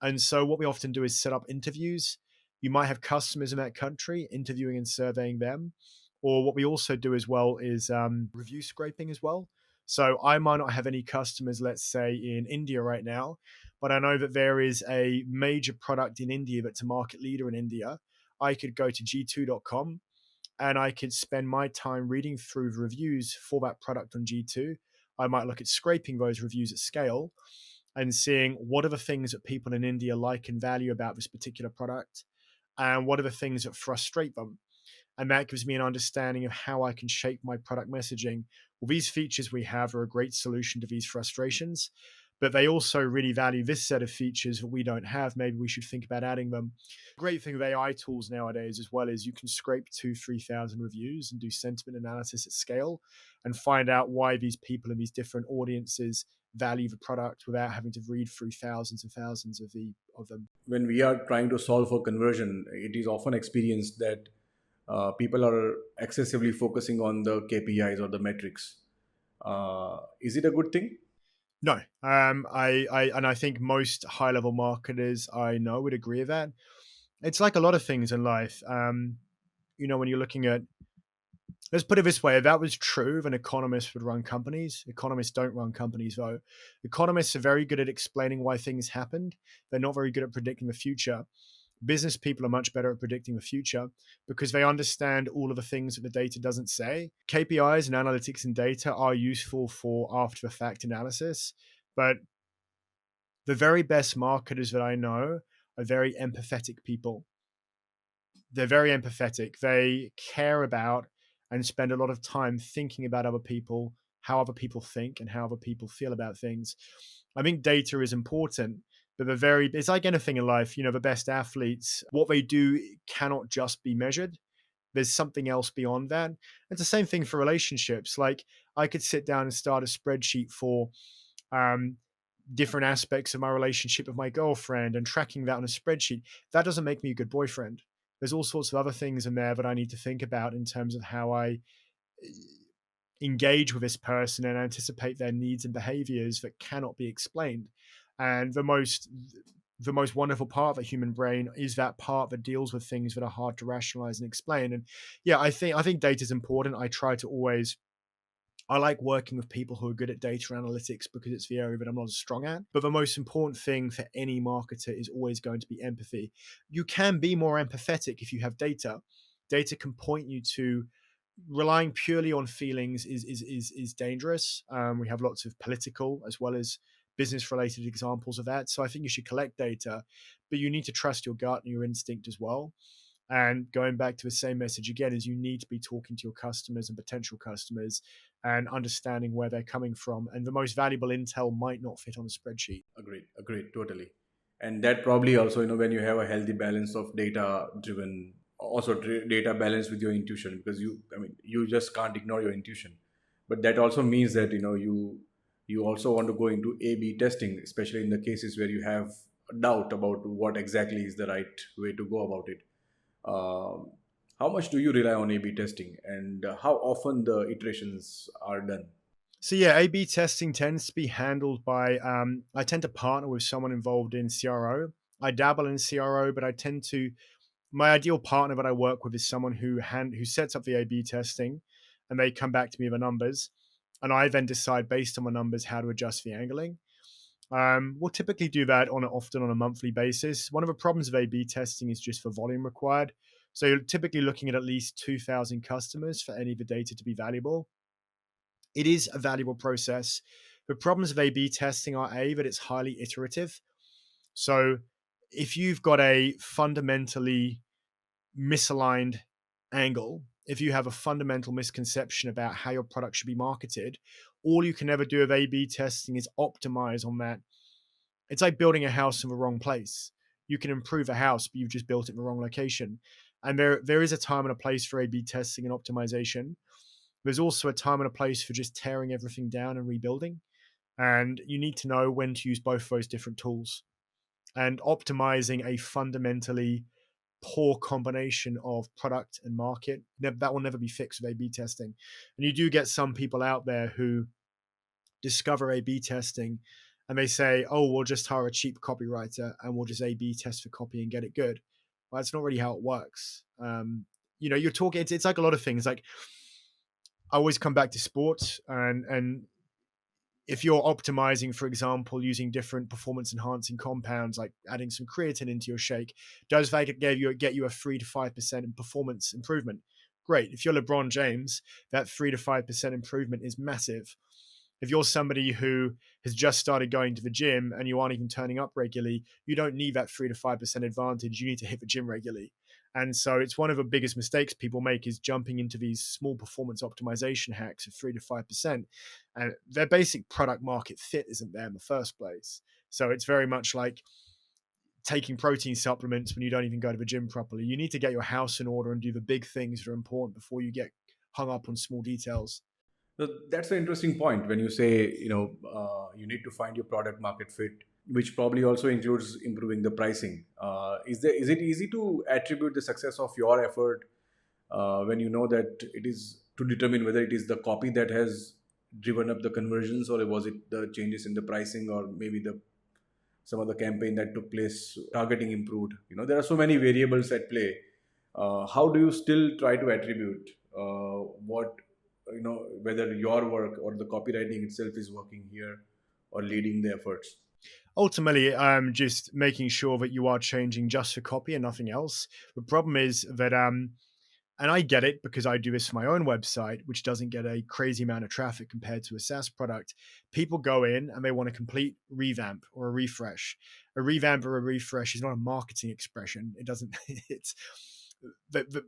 And so, what we often do is set up interviews. You might have customers in that country, interviewing and surveying them. Or what we also do as well is review scraping as well. So I might not have any customers, let's say, in India right now, but I know that there is a major product in India that's a market leader in India. I could go to G2.com and I could spend my time reading through the reviews for that product on G2. I might look at scraping those reviews at scale and seeing what are the things that people in India like and value about this particular product. and what are the things that frustrate them. And that gives me an understanding of how I can shape my product messaging. Well, these features we have are a great solution to these frustrations, but they also really value this set of features that we don't have. Maybe we should think about adding them. Great thing with AI tools nowadays as well is you can scrape 2,000-3,000 reviews and do sentiment analysis at scale and find out why these people in these different audiences value the product without having to read through thousands and thousands of them. When we are trying to solve for conversion, it is often experienced that people are excessively focusing on the KPIs or the metrics. Is it a good thing? No, I think most high level marketers I know would agree with that. It's like a lot of things in life. When you're looking at, let's put it this way: if that was true, then economists would run companies. Economists don't run companies, though. Economists are very good at explaining why things happened. They're not very good at predicting the future. Business people are much better at predicting the future because they understand all of the things that the data doesn't say. KPIs and analytics and data are useful for after the fact analysis, but the very best marketers that I know are very empathetic people. They're very empathetic. They care about and spend a lot of time thinking about other people, how other people think, and how other people feel about things. I think data is important, but it's like anything in life. The best athletes, what they do cannot just be measured. There's something else beyond that. It's the same thing for relationships. Like I could sit down and start a spreadsheet for um, different aspects of my relationship with my girlfriend and tracking that on a spreadsheet. That doesn't make me a good boyfriend. There's all sorts of other things in there that I need to think about in terms of how I engage with this person and anticipate their needs and behaviors that cannot be explained. And the most wonderful part of the human brain is that part that deals with things that are hard to rationalize and explain. And yeah, I think data is important. I like working with people who are good at data analytics because it's the area that I'm not as strong at. But the most important thing for any marketer is always going to be empathy. You can be more empathetic if you have data. Data can point you to relying purely on feelings is dangerous. We have lots of political as well as business related examples of that. So I think you should collect data, but you need to trust your gut and your instinct as well. And going back to the same message again, is you need to be talking to your customers and potential customers and understanding where they're coming from. And the most valuable intel might not fit on a spreadsheet. Agreed, totally. And that probably also, when you have a healthy balance of data driven, also data balance with your intuition, because you just can't ignore your intuition. But that also means that, you also want to go into A/B testing, especially in the cases where you have a doubt about what exactly is the right way to go about it. Um, how much do you rely on A/B testing, and how often the iterations are done? So yeah, A/B testing tends to be handled by. I tend to partner with someone involved in CRO. I dabble in CRO, but I tend to. My ideal partner that I work with is someone who sets up the A/B testing, and they come back to me with the numbers, and I then decide based on the numbers how to adjust the angling. We'll typically do that often on a monthly basis. One of the problems of A/B testing is just for volume required. So you're typically looking at least 2,000 customers for any of the data to be valuable. It is a valuable process. The problems of A/B testing are that it's highly iterative. So if you've got a fundamentally misaligned angle, if you have a fundamental misconception about how your product should be marketed, all you can ever do with A/B testing is optimize on that. It's like building a house in the wrong place. You can improve a house, but you've just built it in the wrong location. And there is a time and a place for A/B testing and optimization. There's also a time and a place for just tearing everything down and rebuilding. And you need to know when to use both of those different tools. And optimizing a fundamentally poor combination of product and market, that will never be fixed with A/B testing. And you do get some people out there who discover A/B testing and they say, oh, we'll just hire a cheap copywriter and we'll just A/B test for copy and get it good. Well, that's not really how it works. You're talking, it's like a lot of things. Like I always come back to sports, and if you're optimizing, for example, using different performance enhancing compounds, like adding some creatine into your shake, does that get you a 3 to 5% in performance improvement? Great. If you're LeBron James, that 3 to 5% improvement is massive. If you're somebody who has just started going to the gym and you aren't even turning up regularly, you don't need that 3 to 5% advantage. You need to hit the gym regularly. And so it's one of the biggest mistakes people make is jumping into these small performance optimization hacks of 3 to 5%. And their basic product market fit isn't there in the first place. So it's very much like taking protein supplements when you don't even go to the gym properly. You need to get your house in order and do the big things that are important before you get hung up on small details. So that's an interesting point when you say, you need to find your product market fit, which probably also includes improving the pricing. Is it easy to attribute the success of your effort when you know that it is to determine whether it is the copy that has driven up the conversions, or was it the changes in the pricing, or maybe the some other campaign that took place, targeting improved? There are so many variables at play. How do you still try to attribute what whether your work or the copywriting itself is working here or leading the efforts? Ultimately, I'm just making sure that you are changing just for copy and nothing else. The problem is that and I get it because I do this for my own website, which doesn't get a crazy amount of traffic compared to a SaaS product. People go in and they want a complete revamp or a refresh. A revamp or a refresh is not a marketing expression. It doesn't, it's,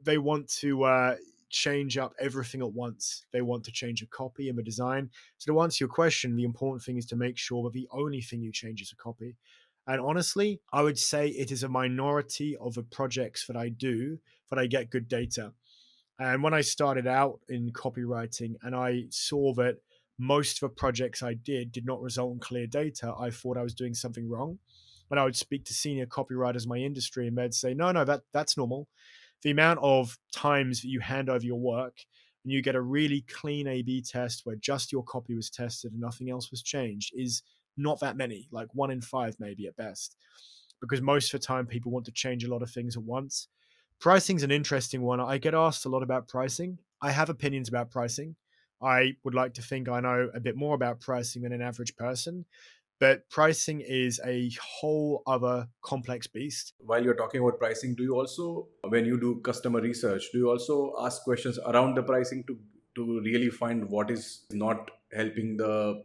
they want to change up everything at once. They want to change a copy and the design. So to answer your question, the important thing is to make sure that the only thing you change is a copy. And honestly, I would say it is a minority of the projects that I do that I get good data. And when I started out in copywriting and I saw that most of the projects I did not result in clear data, I thought I was doing something wrong. When I would speak to senior copywriters in my industry, and they'd say, no, that's normal. The amount of times that you hand over your work and you get a really clean A/B test where just your copy was tested and nothing else was changed is not that many, like 1 in 5 maybe at best. Because most of the time people want to change a lot of things at once. Pricing's an interesting one. I get asked a lot about pricing. I have opinions about pricing. I would like to think I know a bit more about pricing than an average person, but pricing is a whole other complex beast. While you're talking about pricing, do you also, when you do customer research, do you also ask questions around the pricing to really find what is not helping the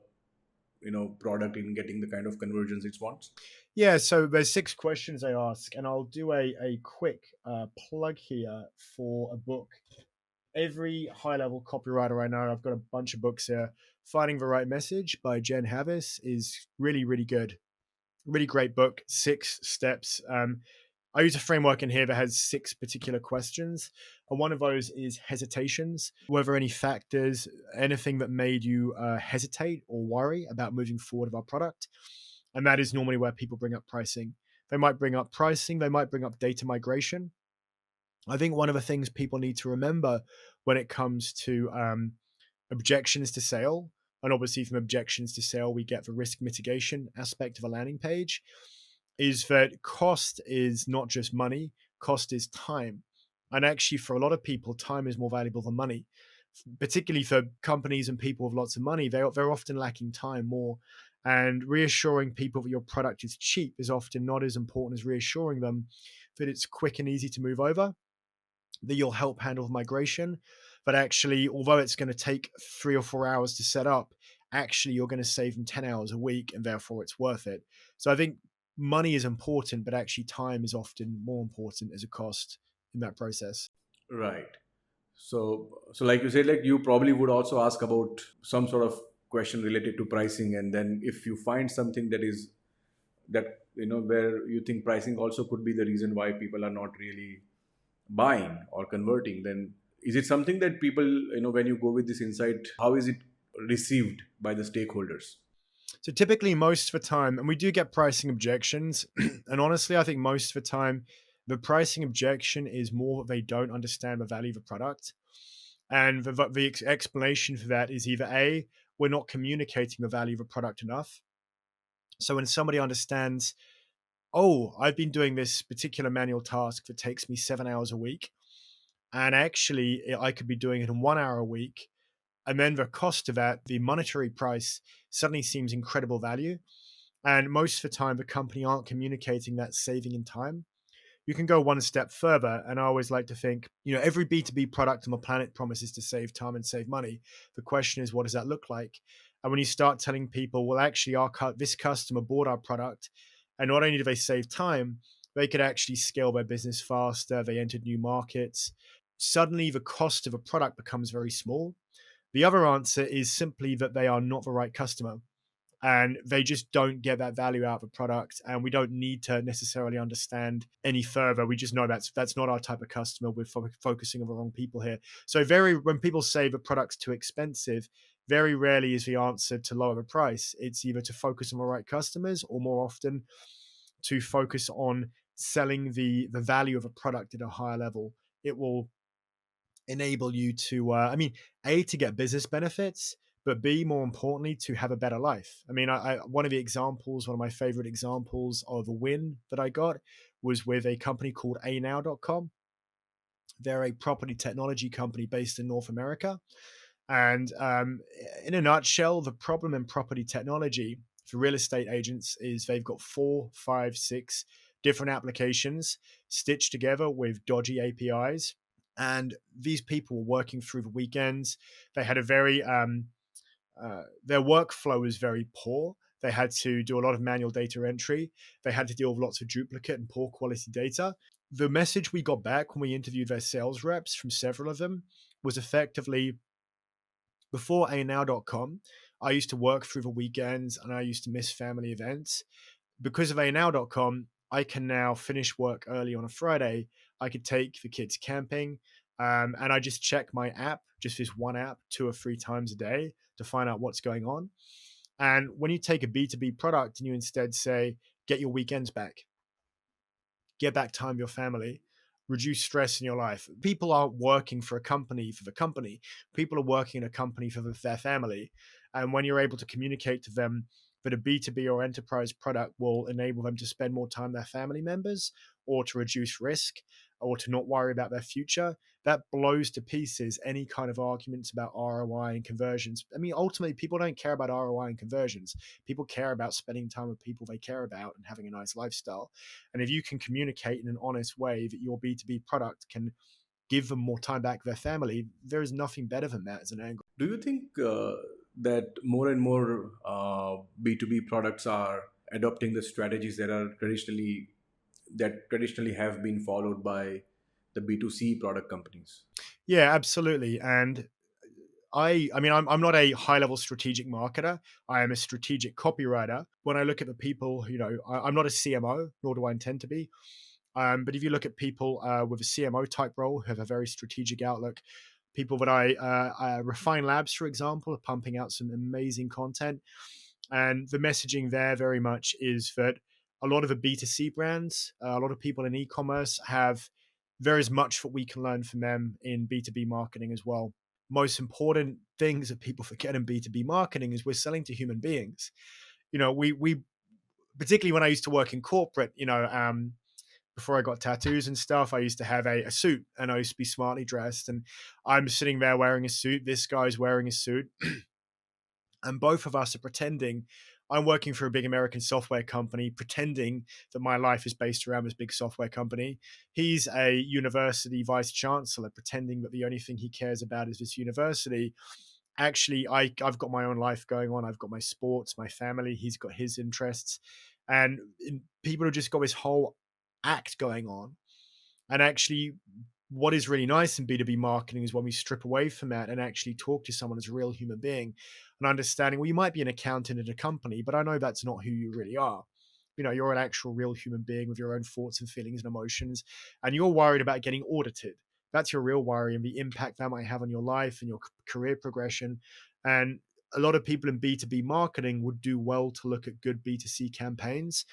product in getting the kind of conversions it wants? Yeah, so there's 6 questions I ask, and I'll do a quick plug here for a book. Every high level copywriter I know, I've got a bunch of books here. Finding the Right Message by Jen Havis is really, really good. Really great book, 6 steps. I use a framework in here that has 6 particular questions. And one of those is hesitations. Were there any factors, anything that made you hesitate or worry about moving forward with our product? And that is normally where people bring up pricing. They might bring up pricing, they might bring up data migration. I think one of the things people need to remember when it comes to objections to sale, and obviously from objections to sale, we get the risk mitigation aspect of a landing page, is that cost is not just money, cost is time. And actually, for a lot of people, time is more valuable than money. Particularly for companies and people with lots of money, they're often lacking time more. And reassuring people that your product is cheap is often not as important as reassuring them that it's quick and easy to move over, that you'll help handle migration. But actually, although it's going to take 3 or 4 hours to set up, actually you're going to save them 10 hours a week and therefore it's worth it. So I think money is important, but actually time is often more important as a cost in that process. Right. So like you said, like you probably would also ask about some sort of question related to pricing, and then if you find something that where you think pricing also could be the reason why people are not really buying or converting, then is it something that people, when you go with this insight, how is it received by the stakeholders? So typically, most of the time, and we do get pricing objections, and honestly, I think most of the time, the pricing objection is more that they don't understand the value of the product. And the explanation for that is either A, we're not communicating the value of a product enough. So when somebody understands, oh, I've been doing this particular manual task that takes me 7 hours a week, and actually I could be doing it in 1 hour a week. And then the cost of that, the monetary price, suddenly seems incredible value. And most of the time, the company aren't communicating that saving in time. You can go one step further. And I always like to think, every B2B product on the planet promises to save time and save money. The question is, what does that look like? And when you start telling people, well, actually, this customer bought our product, and not only do they save time, They could actually scale their business faster. They entered new markets. Suddenly, the cost of a product becomes very small. The other answer is simply that they are not the right customer and they just don't get that value out of the product, and we don't need to necessarily understand any further. We just know that's not our type of customer. We're focusing on the wrong people here. So when people say the product's too expensive, very rarely is the answer to lower the price. It's either to focus on the right customers, or more often to focus on selling the value of a product at a higher level. It will enable you to A, to get business benefits, but B, more importantly, to have a better life. I mean, one of my favorite examples of a win that I got was with a company called anow.com. They're a property technology company based in North America. And in a nutshell, the problem in property technology for real estate agents is they've got 4, 5, 6 different applications stitched together with dodgy APIs. And these people were working through the weekends. They had a very their workflow was very poor. They had to do a lot of manual data entry. They had to deal with lots of duplicate and poor quality data. The message we got back when we interviewed their sales reps from several of them was effectively, before anow.com, I used to work through the weekends and I used to miss family events. Because of anow.com, I can now finish work early on a Friday. I could take the kids camping, and I just check my app, just this one app, 2 or 3 times a day to find out what's going on. And when you take a B2B product and you instead say, get your weekends back, get back time with your family, reduce stress in your life. People aren't working for a company for the company. People are working in a company for their family. And when you're able to communicate to them that a B2B or enterprise product will enable them to spend more time with their family members, or to reduce risk, or to not worry about their future, that blows to pieces any kind of arguments about ROI and conversions. I mean, ultimately, people don't care about ROI and conversions. People care about spending time with people they care about and having a nice lifestyle. And if you can communicate in an honest way that your B2B product can give them more time back with their family, there is nothing better than that as an angle. Do you think that more and more B2B products are adopting the strategies that traditionally have been followed by the B2C product companies? Yeah, absolutely. And I'm not a high level strategic marketer. I am a strategic copywriter. When I look at the people, I'm not a CMO, nor do I intend to be. But if you look at people with a CMO type role who have a very strategic outlook, people that Refine Labs, for example, are pumping out some amazing content. And the messaging there very much is that a lot of the B2C brands, a lot of people in e-commerce there is much that we can learn from them in B2B marketing as well. Most important things that people forget in B2B marketing is we're selling to human beings. We particularly when I used to work in corporate, before I got tattoos and stuff, I used to have a suit and I used to be smartly dressed. And I'm sitting there wearing a suit. This guy's wearing a suit. And both of us are pretending. I'm working for a big American software company, pretending that my life is based around this big software company. He's a university vice chancellor, pretending that the only thing he cares about is this university. Actually, I've got my own life going on. I've got my sports, my family. He's got his interests. And people have just got this whole act going on. And actually, what is really nice in B2B marketing is when we strip away from that and actually talk to someone as a real human being and understanding, well, you might be an accountant at a company, but I know that's not who you really are. You're an actual real human being with your own thoughts and feelings and emotions, and you're worried about getting audited. That's your real worry, and the impact that might have on your life and your career progression. And a lot of people in B2B marketing would do well to look at good B2C campaigns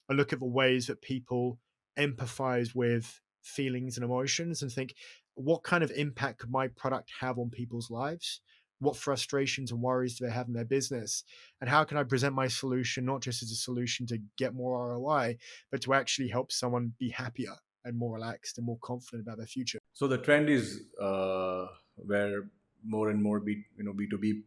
and look at the ways that people empathize with feelings and emotions and think, what kind of impact could my product have on people's lives? What frustrations and worries do they have in their business? And how can I present my solution, not just as a solution to get more ROI, but to actually help someone be happier and more relaxed and more confident about their future? So the trend is where more and more B2B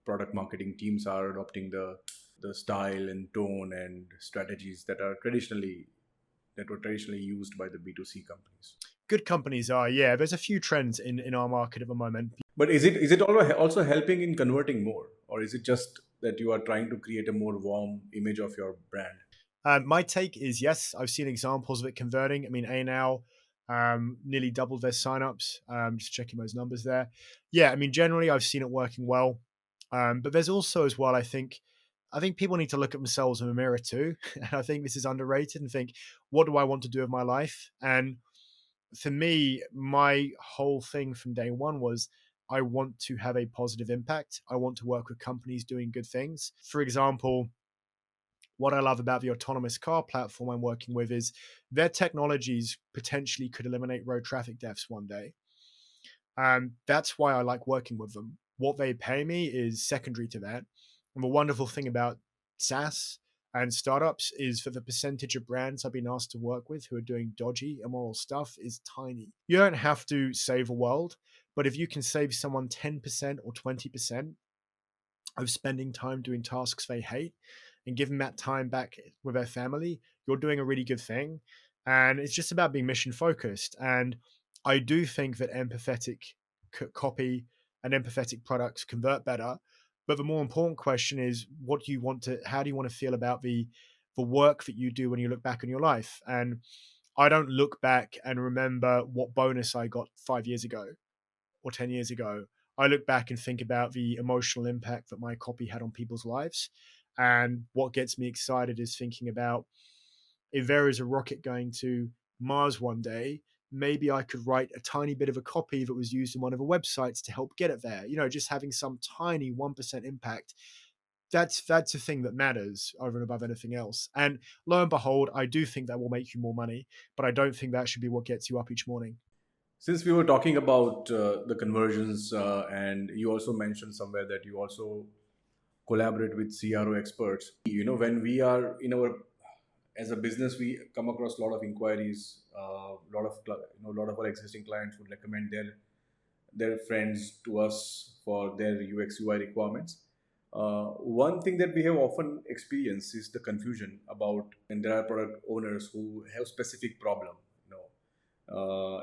product marketing teams are adopting the style and tone and strategies that were traditionally used by the B2C companies. Good companies are, yeah. There's a few trends in our market at the moment. But is it also helping in converting more, or is it just that you are trying to create a more warm image of your brand? My take is yes, I've seen examples of it converting. I mean, A now nearly doubled their signups. Just checking those numbers there. Yeah, I mean, generally I've seen it working well. But there's also as well, I think people need to look at themselves in the mirror too. And I think this is underrated and think, what do I want to do with my life? And for me, my whole thing from day one was I want to have a positive impact. I want to work with companies doing good things. For example, what I love about the autonomous car platform I'm working with is their technologies potentially could eliminate road traffic deaths one day. That's why I like working with them. What they pay me is secondary to that. And the wonderful thing about SaaS and startups is that the percentage of brands I've been asked to work with who are doing dodgy, immoral stuff is tiny. You don't have to save a world, but if you can save someone 10% or 20% of spending time doing tasks they hate and giving that time back with their family, you're doing a really good thing. And it's just about being mission focused. And I do think that empathetic copy and empathetic products convert better. But the more important question is, how do you want to feel about the work that you do when you look back on your life? And I don't look back and remember what bonus I got 5 years ago or 10 years ago. I look back and think about the emotional impact that my copy had on people's lives. And what gets me excited is thinking about if there is a rocket going to Mars one day, maybe I could write a tiny bit of a copy that was used in one of the websites to help get it there. Just having some tiny 1% impact. That's a thing that matters over and above anything else. And lo and behold, I do think that will make you more money, but I don't think that should be what gets you up each morning. Since we were talking about the conversions, and you also mentioned somewhere that you also collaborate with CRO experts. When we are in our as a business, we come across a lot of inquiries. A lot of our existing clients would recommend their friends to us for their UX UI requirements. One thing that we have often experienced is the confusion about, and there are product owners who have specific problem,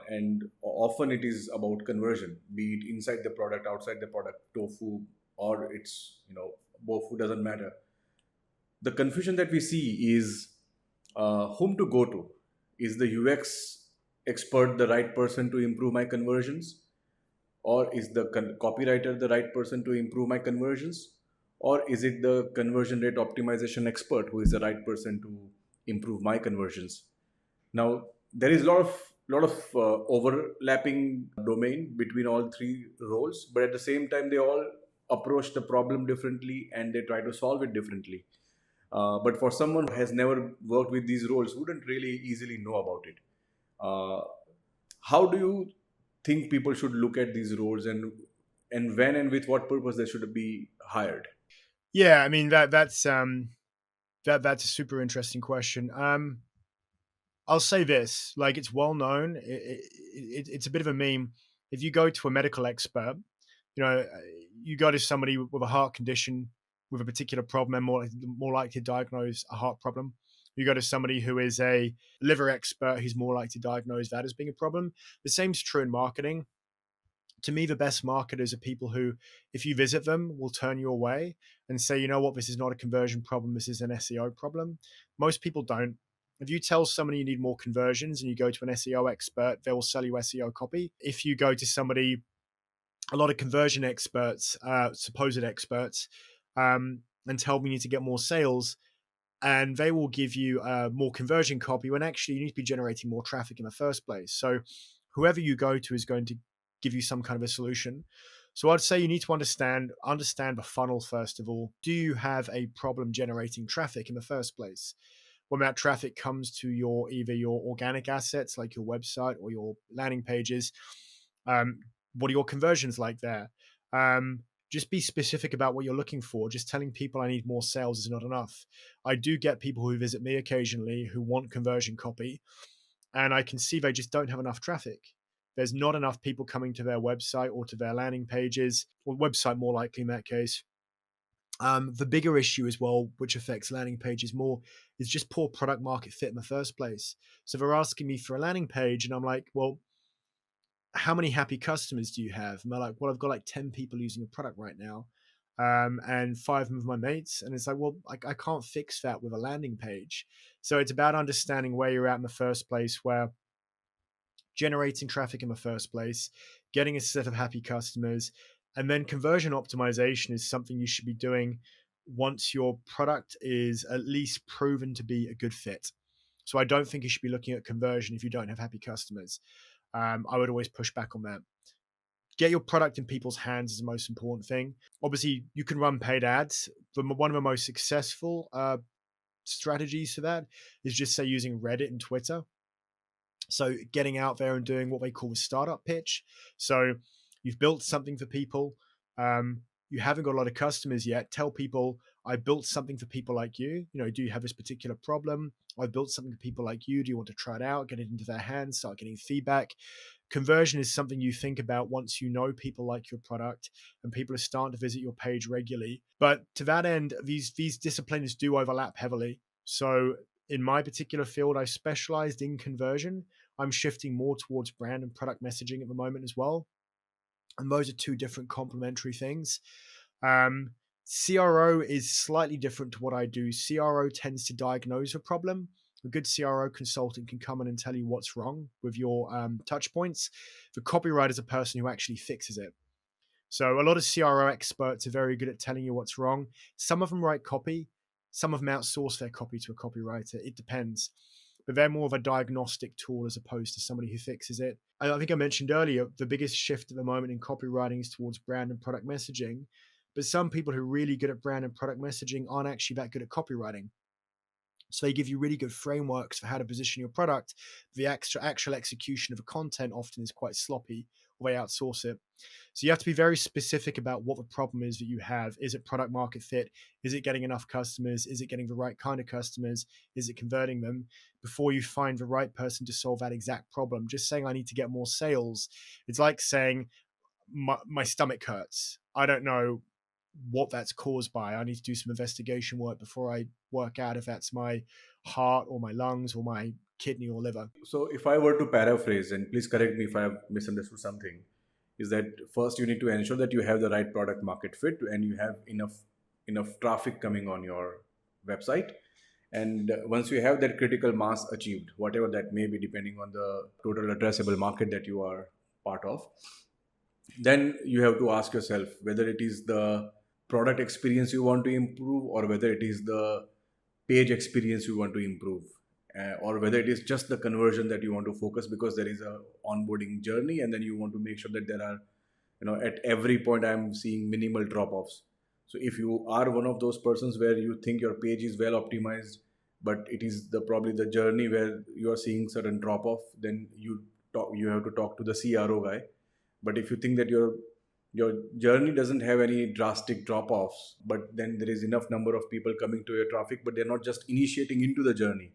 and often it is about conversion, be it inside the product, outside the product, tofu, or it's bofu, doesn't matter. The confusion that we see is whom to go to. Is the UX expert the right person to improve my conversions? Or is the copywriter the right person to improve my conversions? Or is it the conversion rate optimization expert who is the right person to improve my conversions? Now, there is a lot of overlapping domain between all three roles, but at the same time, they all approach the problem differently and they try to solve it differently. But for someone who has never worked with these roles, wouldn't really easily know about it. Uh, how do you think people should look at these roles, and when and with what purpose they should be hired? Yeah, I mean that's a super interesting question. I'll say this: like it's well known. It's a bit of a meme. If you go to a medical expert, you know, you go to somebody with a heart condition with a particular problem, and more likely to diagnose a heart problem. You go to somebody who is a liver expert, who's more likely to diagnose that as being a problem. The same's true in marketing. To me, the best marketers are people who, if you visit them, will turn you away and say, you know what, this is not a conversion problem, this is an SEO problem. Most people don't. If you tell somebody you need more conversions and you go to an SEO expert, they will sell you SEO copy. If you go to somebody, a lot of conversion experts, supposed experts, and tell them you need to get more sales, and they will give you more conversion copy when actually you need to be generating more traffic in the first place. So whoever you go to is going to give you some kind of a solution. So I'd say you need to understand the funnel first of all. Do you have a problem generating traffic in the first place? When that traffic comes to either your organic assets like your website or your landing pages, um, what are your conversions like there? Just be specific about what you're looking for. Just telling people I need more sales is not enough. I do get people who visit me occasionally who want conversion copy, and I can see they just don't have enough traffic. There's not enough people coming to their website or to their landing pages, or website more likely in that case. The bigger issue as well, which affects landing pages more, is just poor product market fit in the first place. So they're asking me for a landing page, and I'm like, well, how many happy customers do you have? And they're like, well, I've got like 10 people using the product right now. and 5 of my mates. And it's like, well, I can't fix that with a landing page. So it's about understanding where you're at in the first place, where generating traffic in the first place, getting a set of happy customers, and then conversion optimization is something you should be doing once your product is at least proven to be a good fit. So I don't think you should be looking at conversion if you don't have happy customers. I would always push back on that. Get your product in people's hands is the most important thing. Obviously, you can run paid ads. One of the most successful strategies for that is just say using Reddit and Twitter. So getting out there and doing what they call a startup pitch. So you've built something for people. You haven't got a lot of customers yet. Tell people, I built something for people like you. You know, do you have this particular problem? I built something for people like you. Do you want to try it out? Get it into their hands, start getting feedback. Conversion is something you think about once you know people like your product and people are starting to visit your page regularly. But to that end, these disciplines do overlap heavily. So in my particular field, I specialized in conversion. I'm shifting more towards brand and product messaging at the moment as well. And those are two different complementary things. CRO is slightly different to what I do. CRO tends to diagnose a problem. A good CRO consultant can come in and tell you what's wrong with your touch points. The copywriter is a person who actually fixes it. So a lot of CRO experts are very good at telling you what's wrong. Some of them write copy. Some of them outsource their copy to a copywriter. It depends. But they're more of a diagnostic tool as opposed to somebody who fixes it. I think I mentioned earlier, the biggest shift at the moment in copywriting is towards brand and product messaging. But some people who are really good at brand and product messaging aren't actually that good at copywriting. So they give you really good frameworks for how to position your product. The actual execution of the content often is quite sloppy, or they outsource it. So you have to be very specific about what the problem is that you have. Is it product market fit? Is it getting enough customers? Is it getting the right kind of customers? Is it converting them? Before you find the right person to solve that exact problem. Just saying I need to get more sales, it's like saying my stomach hurts. I don't know what that's caused by. I need to do some investigation work before I work out if that's my heart or my lungs or my kidney or liver. So, if I were to paraphrase, and please correct me if I have misunderstood something, is that first you need to ensure that you have the right product market fit and you have enough traffic coming on your website. And once you have that critical mass achieved, whatever that may be, depending on the total addressable market that you are part of, then you have to ask yourself whether it is the product experience you want to improve or whether it is the page experience you want to improve, or whether it is just the conversion that you want to focus, because there is a onboarding journey and then you want to make sure that there are, at every point I'm seeing minimal drop offs. So if you are one of those persons where you think your page is well optimized but it is the probably the journey where you are seeing certain drop off, then you have to talk to the CRO guy. But if you think that your journey doesn't have any drastic drop offs, but then there is enough number of people coming to your traffic but they're not just initiating into the journey,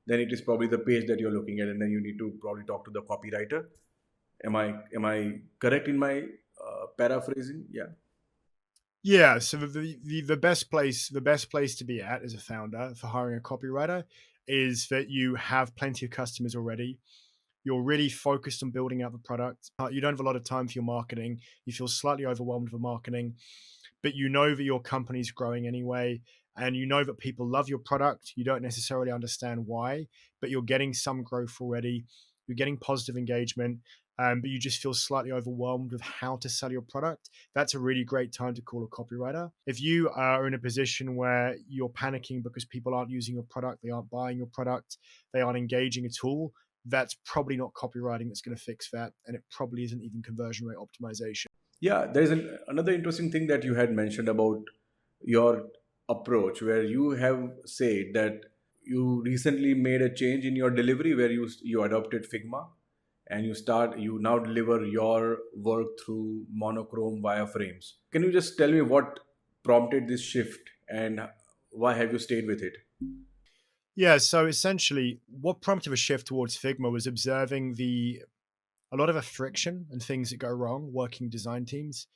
then it is probably the page that you're looking at, and then you need to probably talk to the copywriter. Am I correct in my paraphrasing? Yeah. Yeah, so the best place to be at as a founder for hiring a copywriter is that you have plenty of customers already. You're really focused on building out the product. You don't have a lot of time for your marketing. You feel slightly overwhelmed with marketing, but you know that your company's growing anyway, and you know that people love your product. You don't necessarily understand why, but you're getting some growth already. You're getting positive engagement, but you just feel slightly overwhelmed with how to sell your product. That's a really great time to call a copywriter. If you are in a position where you're panicking because people aren't using your product, they aren't buying your product, they aren't engaging at all, that's probably not copywriting that's going to fix that. And it probably isn't even conversion rate optimization. Yeah, there's another interesting thing that you had mentioned about your approach, where you have said that you recently made a change in your delivery where you adopted Figma and you now deliver your work through monochrome wireframes. Can you just tell me what prompted this shift and why have you stayed with it? Yeah, so essentially, what prompted a shift towards Figma was observing a lot of the friction and things that go wrong working design teams.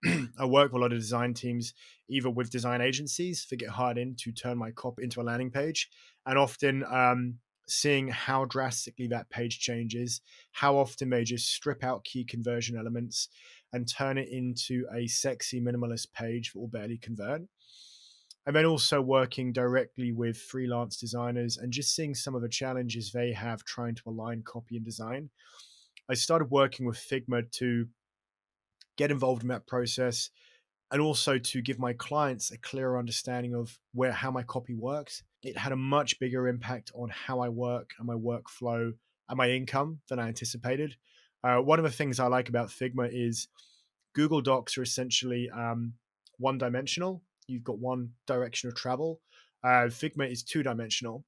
I work with a lot of design teams, either with design agencies that get hired in to turn my copy into a landing page, and often seeing how drastically that page changes, how often they just strip out key conversion elements, and turn it into a sexy minimalist page that will barely convert. And then also working directly with freelance designers and just seeing some of the challenges they have trying to align copy and design. I started working with Figma to get involved in that process and also to give my clients a clearer understanding of how my copy works. It had a much bigger impact on how I work and my workflow and my income than I anticipated. One of the things I like about Figma is Google Docs are essentially one dimensional. You've got one direction of travel. Figma is two dimensional.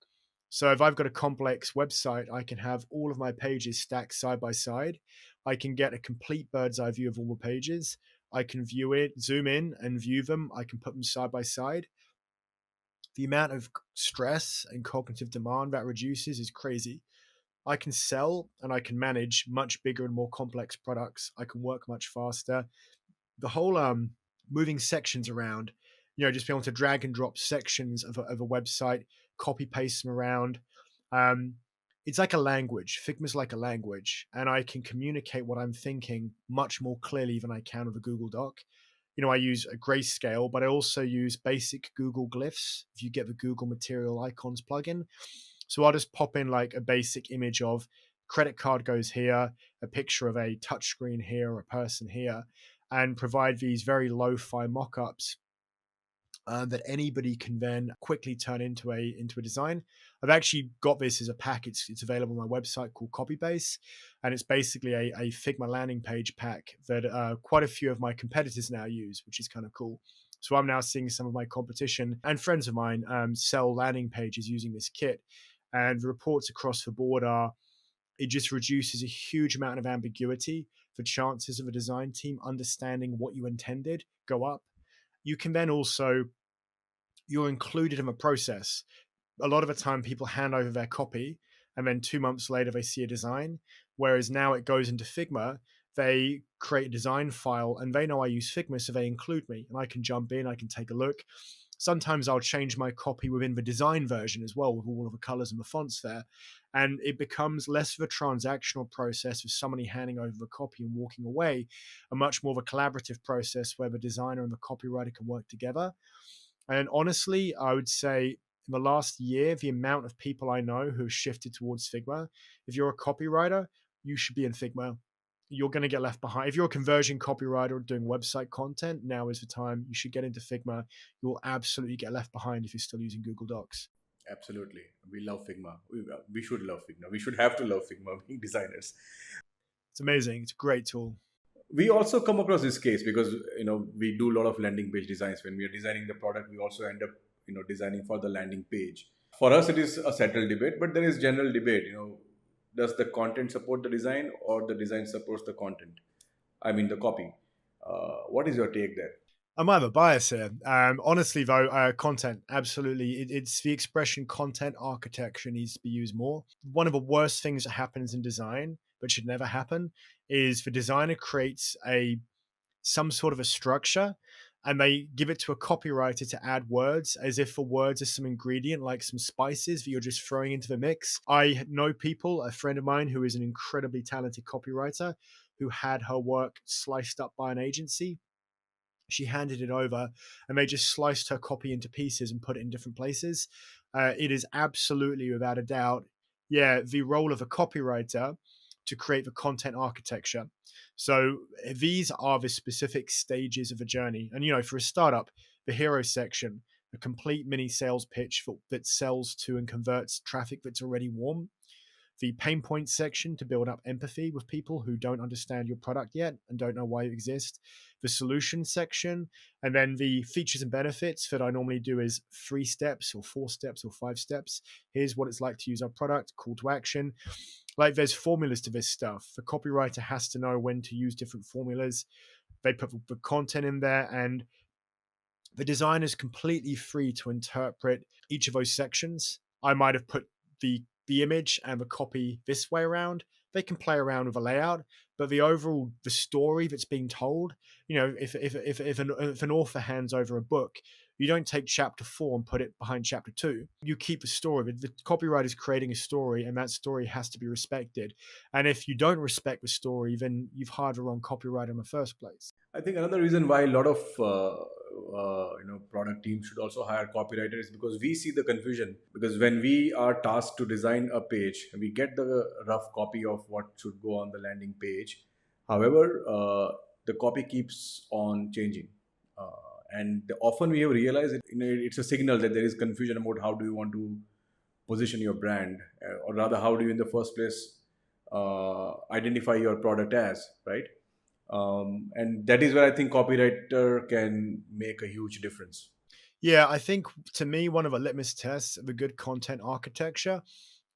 So if I've got a complex website, I can have all of my pages stacked side by side. I can get a complete bird's eye view of all the pages. I can view it, zoom in and view them. I can put them side by side. The amount of stress and cognitive demand that reduces is crazy. I can sell and I can manage much bigger and more complex products. I can work much faster. The whole moving sections around, just being able to drag and drop sections of a website, copy paste them around. It's like a language. Figma's like a language, and I can communicate what I'm thinking much more clearly than I can with a Google Doc. I use a grayscale, but I also use basic Google glyphs. If you get the Google Material Icons plugin, so I'll just pop in like a basic image of credit card goes here, a picture of a touchscreen here, or a person here, and provide these very lo-fi mock-ups that anybody can then quickly turn into a design. I've actually got this as a pack. It's available on my website called Copybase, and it's basically a Figma landing page pack that quite a few of my competitors now use, which is kind of cool. So I'm now seeing some of my competition and friends of mine sell landing pages using this kit, and the reports across the board are it just reduces a huge amount of ambiguity. The chances of a design team understanding what you intended go up. You can then also, you're included in the process. A lot of the time people hand over their copy and then 2 months later they see a design, whereas now it goes into Figma. They create a design file and they know I use Figma, so they include me and I can jump in, I can take a look. Sometimes I'll change my copy within the design version as well with all of the colors and the fonts there. And it becomes less of a transactional process of somebody handing over the copy and walking away, a much more of a collaborative process where the designer and the copywriter can work together. And honestly, I would say in the last year, the amount of people I know who have shifted towards Figma, if you're a copywriter, you should be in Figma. You're going to get left behind. If you're a conversion copywriter doing website content, now is the time. You should get into Figma. You will absolutely get left behind if you're still using Google Docs. Absolutely. We love Figma. We should love Figma. We should have to love Figma being designers. It's amazing. It's a great tool. We also come across this case because we do a lot of landing page designs. When we are designing the product, we also end up designing for the landing page. For us, it is a settled debate, but there is general debate. Does the content support the design or the design supports the content? I mean, the copy. What is your take there? I might have a bias here. Honestly, though, content, absolutely. It's the expression content architecture needs to be used more. One of the worst things that happens in design, but should never happen, is the designer creates some sort of a structure and they give it to a copywriter to add words as if the words are some ingredient, like some spices that you're just throwing into the mix. I know people, a friend of mine who is an incredibly talented copywriter who had her work sliced up by an agency. She handed it over and they just sliced her copy into pieces and put it in different places. It is absolutely, without a doubt, the role of a copywriter to create the content architecture. So these are the specific stages of a journey. And, for a startup, the hero section, a complete mini sales pitch that sells to and converts traffic that's already warm. The pain point section to build up empathy with people who don't understand your product yet and don't know why you exist. The solution section, and then the features and benefits that I normally do is 3 steps or 4 steps or 5 steps. Here's what it's like to use our product, call to action. Like there's formulas to this stuff. The copywriter has to know when to use different formulas. They put the content in there and the designer is completely free to interpret each of those sections. I might have put the image and the copy this way around. They can play around with a layout, but the story that's being told, if an author hands over a book, You don't take chapter 4 and put it behind chapter 2. You keep the story. The copywriter is creating a story, and that story has to be respected. And if you don't respect the story, then you've hired the wrong copywriter in the first place. I think another reason why a lot of product teams should also hire copywriters is because we see the confusion. Because when we are tasked to design a page, we get the rough copy of what should go on the landing page. However, the copy keeps on changing, and often we have realized it's a signal that there is confusion about how do you want to position your brand, or rather, how do you in the first place identify your product as, right? And that is where I think copywriter can make a huge difference. Yeah, I think to me, one of the litmus tests of a good content architecture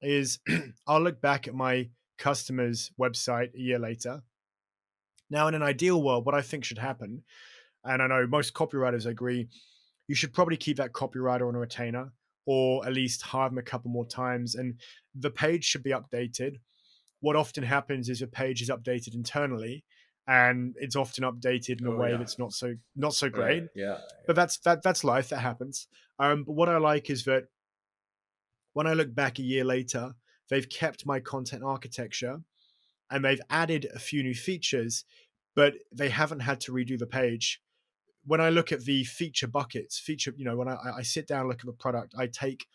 is I'll look back at my customer's website a year later. Now, in an ideal world, what I think should happen, and I know most copywriters agree, you should probably keep that copywriter on a retainer or at least hire them a couple more times. And the page should be updated. What often happens is a page is updated internally, and it's often updated in a Oh way yeah, that's not so right. great. Yeah, But that's life. That happens. But what I like is that when I look back a year later, they've kept my content architecture and they've added a few new features, but they haven't had to redo the page. When I look at the feature buckets, when I sit down and look at the product, I take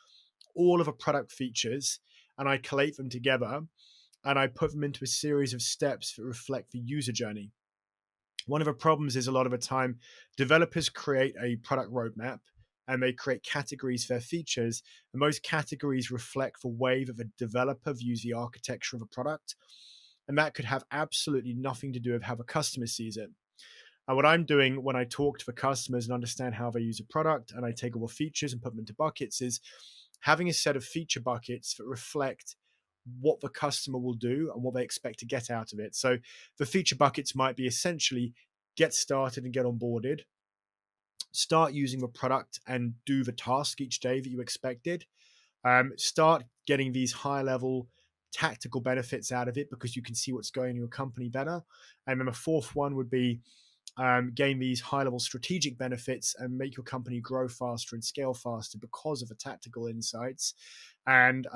all of the product features and I collate them together and I put them into a series of steps that reflect the user journey. One of the problems is a lot of the time developers create a product roadmap and they create categories for their features, and those categories reflect the way that the developer views the architecture of a product, and that could have absolutely nothing to do with how the customer sees it. And what I'm doing when I talk to the customers and understand how they use a product and I take all the features and put them into buckets is having a set of feature buckets that reflect what the customer will do and what they expect to get out of it. So the feature buckets might be essentially get started and get onboarded, start using the product and do the task each day that you expected, start getting these high level tactical benefits out of it because you can see what's going in your company better. And then the fourth one would be gain these high level strategic benefits and make your company grow faster and scale faster because of the tactical insights. And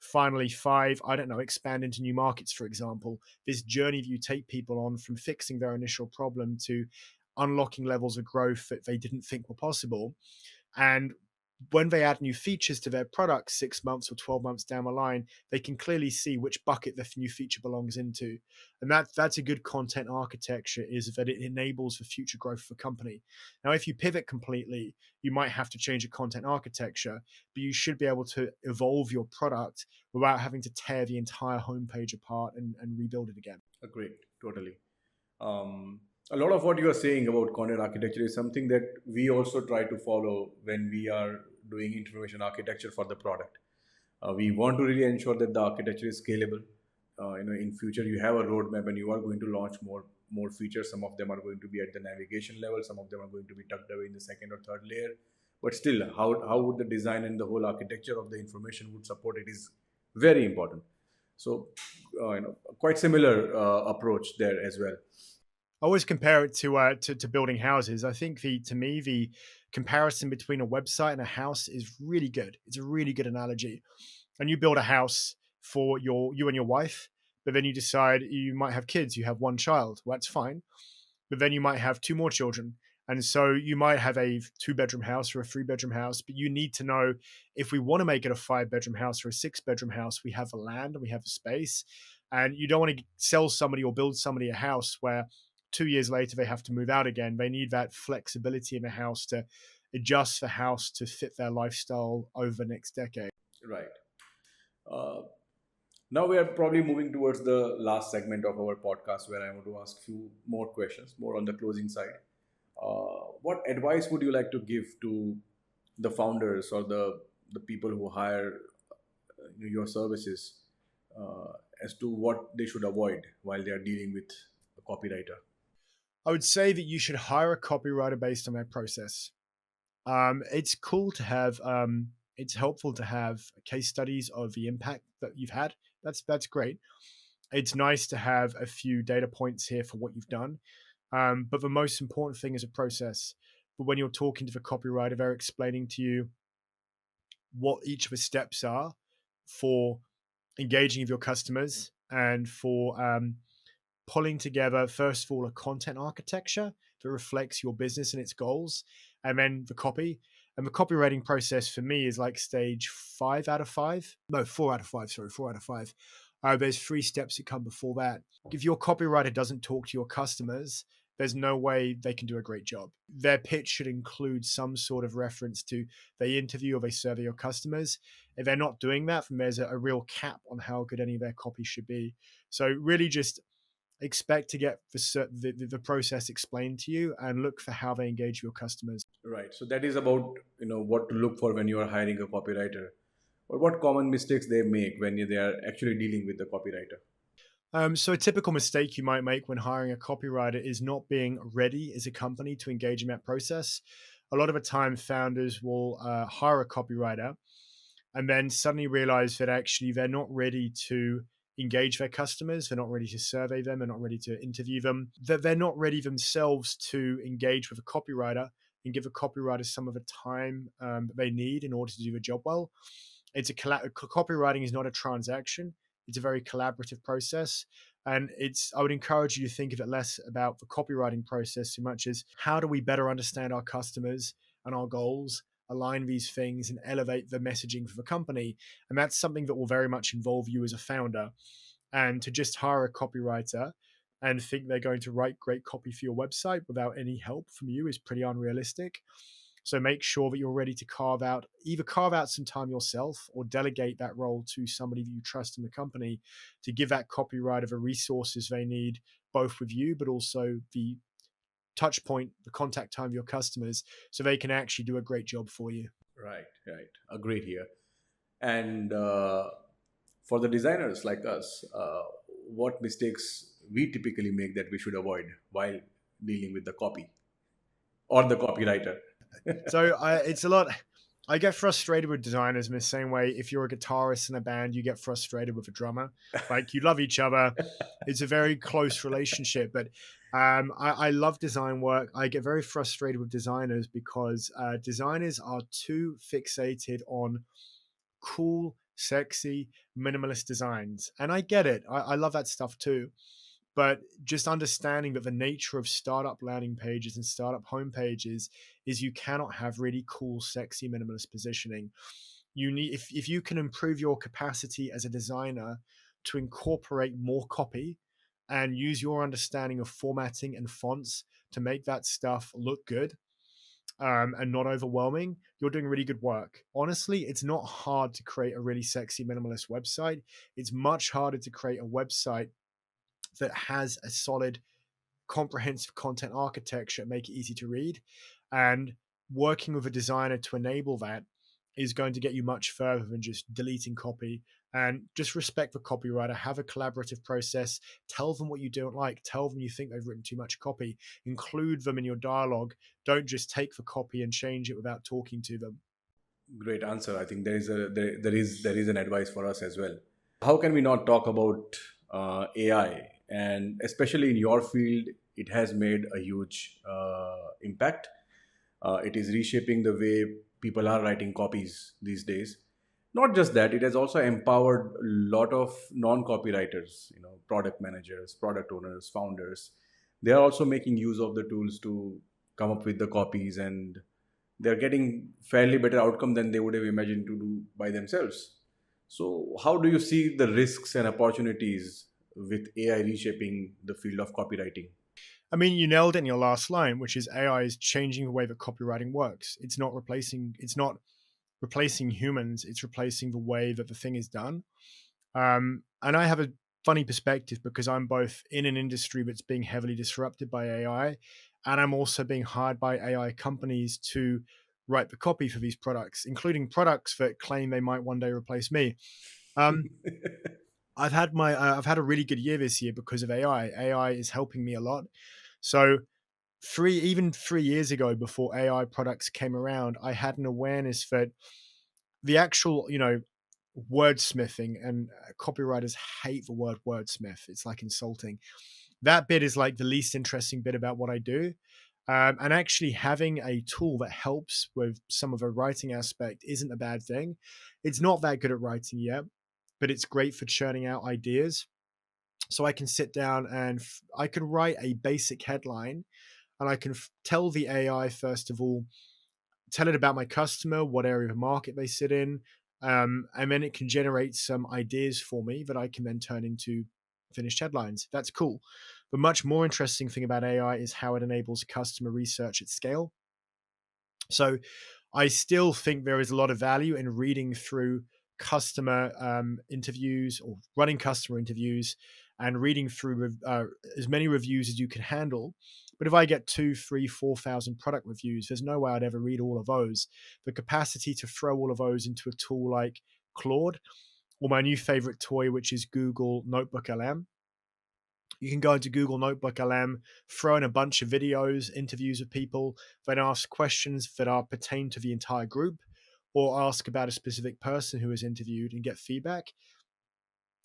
finally, five, I don't know, expand into new markets, for example. This journey that you take people on from fixing their initial problem to unlocking levels of growth that they didn't think were possible. And when they add new features to their product 6 months or 12 months down the line, they can clearly see which bucket the new feature belongs into. And that's a good content architecture, is that it enables the future growth of the company. Now, if you pivot completely, you might have to change your content architecture, but you should be able to evolve your product without having to tear the entire homepage apart and rebuild it again. agreed, totally. A lot of what you are saying about content architecture is something that we also try to follow when we are doing information architecture for the product. We want to really ensure that the architecture is scalable. In future you have a roadmap and you are going to launch more features. Some of them are going to be at the navigation level. Some of them are going to be tucked away in the second or third layer. But still, how would the design and the whole architecture of the information would support it is very important. So, quite similar approach there as well. I always compare it to building houses. I think to me the comparison between a website and a house is really good. It's a really good analogy. And you build a house for you and your wife, but then you decide you might have kids. You have one child. Well, that's fine, but then you might have two more children. And so you might have a 2-bedroom house or a 3-bedroom house, but you need to know if we want to make it a 5-bedroom house or a 6-bedroom house, we have the land and we have the space. And you don't want to sell somebody or build somebody a house where 2 years later they have to move out again. They need that flexibility in the house to adjust the house to fit their lifestyle over the next decade. Right. Uh, Now we are probably moving towards the last segment of our podcast, where I want to ask few more questions, more on the closing side. What advice would you like to give to the founders or the people who hire your services, as to what they should avoid while they are dealing with a copywriter? I would say that you should hire a copywriter based on their process. It's cool to have, it's helpful to have case studies of the impact that you've had. That's great. It's nice to have a few data points here for what you've done. But the most important thing is a process. but when you're talking to the copywriter, they're explaining to you what each of the steps are for engaging with your customers and for pulling together, first of all, a content architecture that reflects your business and its goals, and then the copy. And the copywriting process for me is like stage 5 out of 5. No, 4 out of 5. Sorry, 4 out of 5. There's 3 steps that come before that. If your copywriter doesn't talk to your customers, there's no way they can do a great job. Their pitch should include some sort of reference to they interview or they survey your customers. If they're not doing that, then there's a real cap on how good any of their copy should be. So really just expect to get the process explained to you and look for how they engage your customers. Right. So that is about what to look for when you are hiring a copywriter, or what common mistakes they make when they are actually dealing with the copywriter. So a typical mistake you might make when hiring a copywriter is not being ready as a company to engage in that process. A lot of the time, founders will hire a copywriter and then suddenly realize that actually they're not ready to engage their customers. They're not ready to survey them. They're not ready to interview them. That they're not ready themselves to engage with a copywriter and give a copywriter some of the time that they need in order to do the job well. Copywriting is not a transaction. It's a very collaborative process. And I would encourage you to think of it less about the copywriting process so much as how do we better understand our customers and our goals, align these things and elevate the messaging for the company. And that's something that will very much involve you as a founder. And to just hire a copywriter and think they're going to write great copy for your website without any help from you is pretty unrealistic. So make sure that you're ready to either carve out some time yourself or delegate that role to somebody that you trust in the company to give that copywriter the resources they need, both with you, but also the touch point, the contact time of your customers, so they can actually do a great job for you. Right. Right. Agreed here. And for the designers like us, what mistakes we typically make that we should avoid while dealing with the copy or the copywriter? So it's a lot. I get frustrated with designers in the same way. If you're a guitarist in a band, you get frustrated with a drummer. Like you love each other. It's a very close relationship. But I love design work. I get very frustrated with designers because designers are too fixated on cool, sexy, minimalist designs. And I get it. I love that stuff too. But just understanding that the nature of startup landing pages and startup homepages is you cannot have really cool, sexy, minimalist positioning. You need, if you can improve your capacity as a designer to incorporate more copy and use your understanding of formatting and fonts to make that stuff look good, and not overwhelming, you're doing really good work. Honestly, it's not hard to create a really sexy minimalist website. It's much harder to create a website that has a solid, comprehensive content architecture, make it easy to read. And working with a designer to enable that is going to get you much further than just deleting copy. And just respect the copywriter, have a collaborative process, tell them what you don't like, tell them you think they've written too much copy, include them in your dialogue. Don't just take the copy and change it without talking to them. Great answer. I think there is an advice for us as well. How can we not talk about AI? And especially in your field, it has made a huge impact. It is reshaping the way people are writing copies these days. Not just that, it has also empowered a lot of non-copywriters, product managers, product owners, founders. They are also making use of the tools to come up with the copies, and they're getting fairly better outcome than they would have imagined to do by themselves. So how do you see the risks and opportunities with AI reshaping the field of copywriting? I mean, you nailed it in your last line, which is AI is changing the way that copywriting works. It's not replacing humans. It's replacing the way that the thing is done. And I have a funny perspective because I'm both in an industry that's being heavily disrupted by AI, and I'm also being hired by AI companies to write the copy for these products, including products that claim they might one day replace me. Um, I've had a really good year this year because of AI. AI is helping me a lot. So even 3 years ago, before AI products came around, I had an awareness that the actual, wordsmithing, and copywriters hate the word wordsmith. It's like insulting. That bit is like the least interesting bit about what I do. And actually having a tool that helps with some of a writing aspect isn't a bad thing. It's not that good at writing yet, but it's great for churning out ideas. So I can sit down and I can write a basic headline, and I can tell the AI, first of all, tell it about my customer, what area of the market they sit in, and then it can generate some ideas for me that I can then turn into finished headlines. That's cool. The much more interesting thing about AI is how it enables customer research at scale. So I still think there is a lot of value in reading through customer interviews, or running customer interviews, and reading through as many reviews as you can handle. But if I get 2, 3, 4,000 product reviews, there's no way I'd ever read all of those. The capacity to throw all of those into a tool like Claude, or my new favorite toy, which is Google Notebook LM. You can go into Google Notebook LM, throw in a bunch of videos, interviews with people, then ask questions that are pertain to the entire group, or ask about a specific person who was interviewed and get feedback.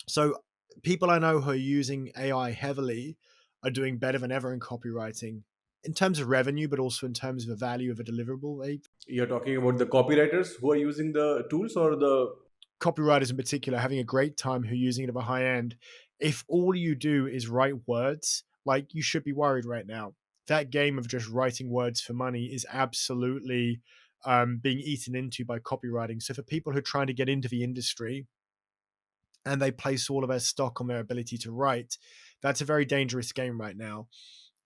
So people I know who are using AI heavily are doing better than ever in copywriting in terms of revenue, but also in terms of the value of a deliverable. You're talking about the copywriters who are using the tools, or the Copywriters in particular having a great time who are using it at a high end. If all you do is write words, like, you should be worried right now. That game of just writing words for money is absolutely being eaten into by copywriting. So for people who are trying to get into the industry and they place all of their stock on their ability to write, that's a very dangerous game right now.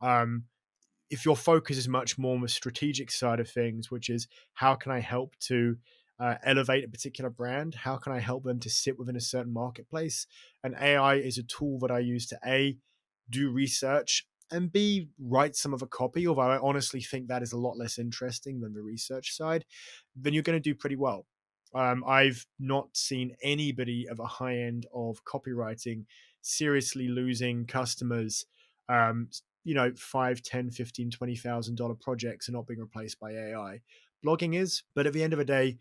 Um, if your focus is much more on the strategic side of things, which is how can I help to elevate a particular brand? How can I help them to sit within a certain marketplace? And AI is a tool that I use to A, do research, and B, write some of a copy, although I honestly think that is a lot less interesting than the research side, then you're going to do pretty well. I've not seen anybody of a high end of copywriting seriously losing customers, um, 5, 10, 15, $20,000 projects are not being replaced by AI. Blogging is, but at the end of the day,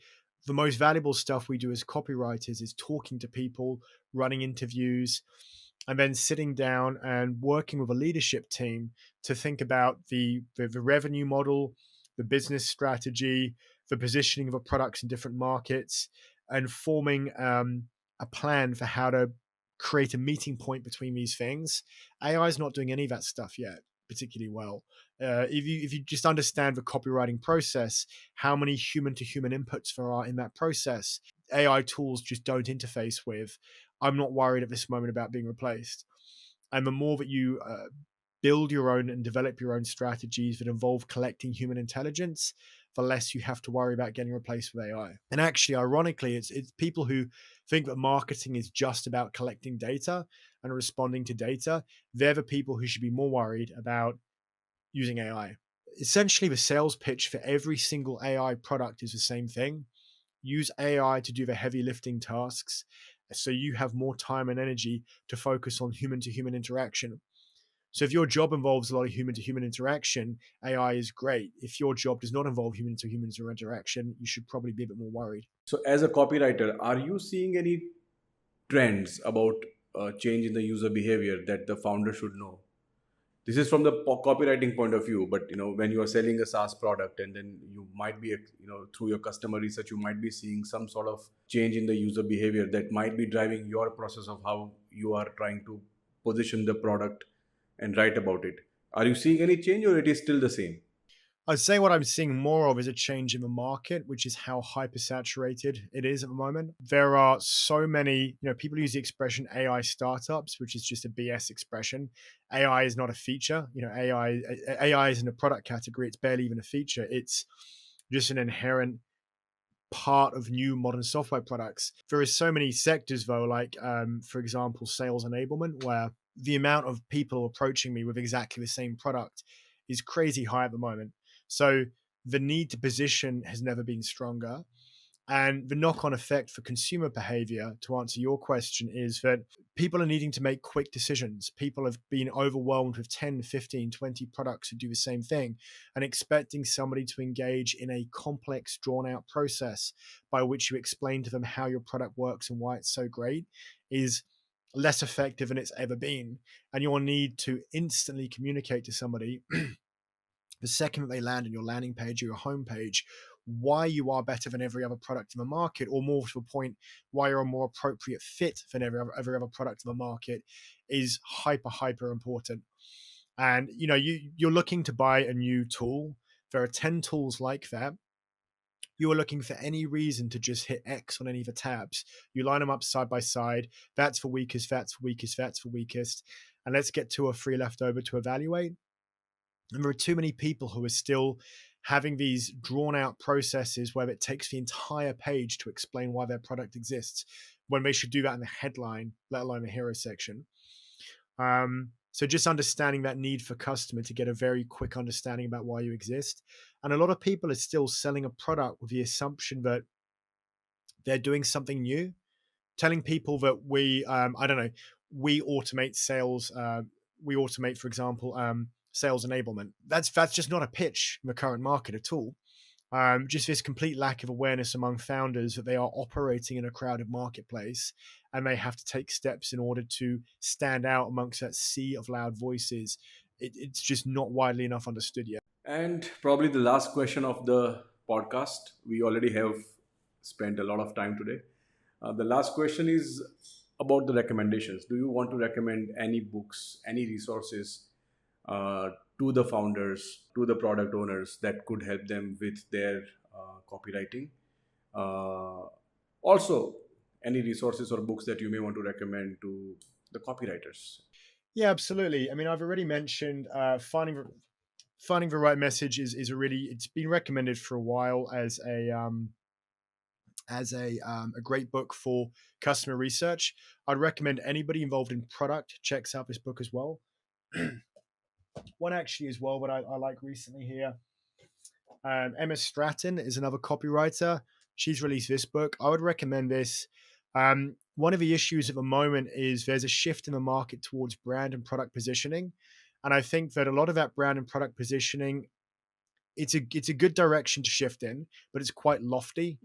the most valuable stuff we do as copywriters is talking to people, running interviews, and then sitting down and working with a leadership team to think about the revenue model, the business strategy, the positioning of a products in different markets, and forming a plan for how to create a meeting point between these things. AI is not doing any of that stuff yet particularly well. If you just understand the copywriting process, how many human to human inputs there are in that process, AI tools just don't interface with. I'm not worried at this moment about being replaced. And the more that you build your own and develop your own strategies that involve collecting human intelligence, the less you have to worry about getting replaced with AI. And actually, ironically, it's people who think that marketing is just about collecting data and responding to data. They're the people who should be more worried about using AI. Essentially, the sales pitch for every single AI product is the same thing. Use AI to do the heavy lifting tasks so you have more time and energy to focus on human to human interaction. So if your job involves a lot of human to human interaction, AI is great. If your job does not involve human to human interaction, you should probably be a bit more worried. so as a copywriter, are you seeing any trends about change in the user behavior that the founder should know? This is from the copywriting point of view, but when you are selling a SaaS product, and then you might be, through your customer research, you might be seeing some sort of change in the user behavior that might be driving your process of how you are trying to position the product and write about it. Are you seeing any change, or it is still the same? I'd say what I'm seeing more of is a change in the market, which is how hypersaturated it is at the moment. There are so many, people use the expression AI startups, which is just a BS expression. AI is not a feature. AI is in a product category. It's barely even a feature. It's just an inherent part of new modern software products. There is so many sectors though, like for example, sales enablement, where the amount of people approaching me with exactly the same product is crazy high at the moment. So the need to position has never been stronger. And the knock on effect for consumer behavior, to answer your question, is that people are needing to make quick decisions. People have been overwhelmed with 10, 15, 20 products that do the same thing, and expecting somebody to engage in a complex, drawn out process by which you explain to them how your product works and why it's so great is less effective than it's ever been. And you'll need to instantly communicate to somebody the second that they land on your landing page or your homepage, why you are better than every other product in the market, or more to a point, why you're a more appropriate fit than every other product in the market, is hyper important. And you're looking to buy a new tool. There are 10 tools like that. You are looking for any reason to just hit X on any of the tabs. You line them up side by side. That's for weakest, that's for weakest, that's for weakest. And let's get 2 or 3 left over to evaluate. And there are too many people who are still having these drawn out processes where it takes the entire page to explain why their product exists, when they should do that in the headline, let alone the hero section. So just understanding that need for customer to get a very quick understanding about why you exist. And a lot of people are still selling a product with the assumption that they're doing something new, telling people that we automate sales. We automate, for example, sales enablement. That's just not a pitch in the current market at all. Just this complete lack of awareness among founders that they are operating in a crowded marketplace, and they have to take steps in order to stand out amongst that sea of loud voices. It's just not widely enough understood yet. And probably the last question of the podcast. We already have spent a lot of time today. The last question is about the recommendations. Do you want to recommend any books, any resources to the founders, to the product owners that could help them with their copywriting? Also, any resources or books that you may want to recommend to the copywriters? Yeah, absolutely. I mean, I've already mentioned finding the right message is it's been recommended for a while as a great book for customer research. I'd recommend anybody involved in product checks out this book as well. One actually as well, what I like recently here. Emma Stratton is another copywriter. She's released this book. I would recommend this. One of the issues at the moment is there's a shift in the market towards brand and product positioning. And I think that a lot of that brand and product positioning, it's a good direction to shift in, but it's quite lofty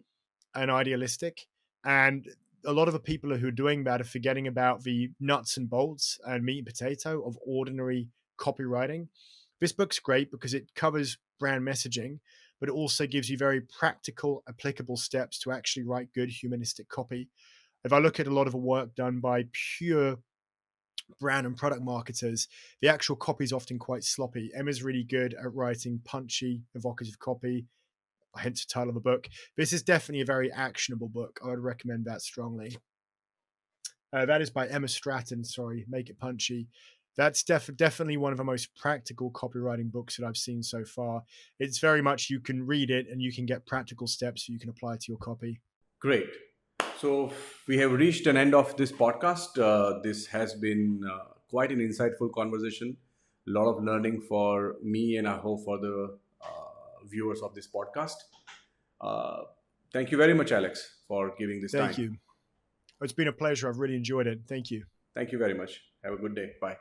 and idealistic. And a lot of the people who are doing that are forgetting about the nuts and bolts and meat and potato of ordinary copywriting. This book's great because it covers brand messaging, but it also gives you very practical, applicable steps to actually write good humanistic copy. If I look at a lot of the work done by pure brand and product marketers, the actual copy is often quite sloppy. Emma's really good at writing punchy, evocative copy, hence the title of the book. This is definitely a very actionable book. I would recommend that strongly. That is by Emma Stratton. Sorry, Make It Punchy. That's definitely one of the most practical copywriting books that I've seen so far. It's very much, you can read it and you can get practical steps you can apply to your copy. Great. So we have reached an end of this podcast. This has been quite an insightful conversation. A lot of learning for me, and I hope for the viewers of this podcast. Thank you very much, Alex, for giving this time. Thank you. It's been a pleasure. I've really enjoyed it. Thank you. Thank you very much. Have a good day. Bye.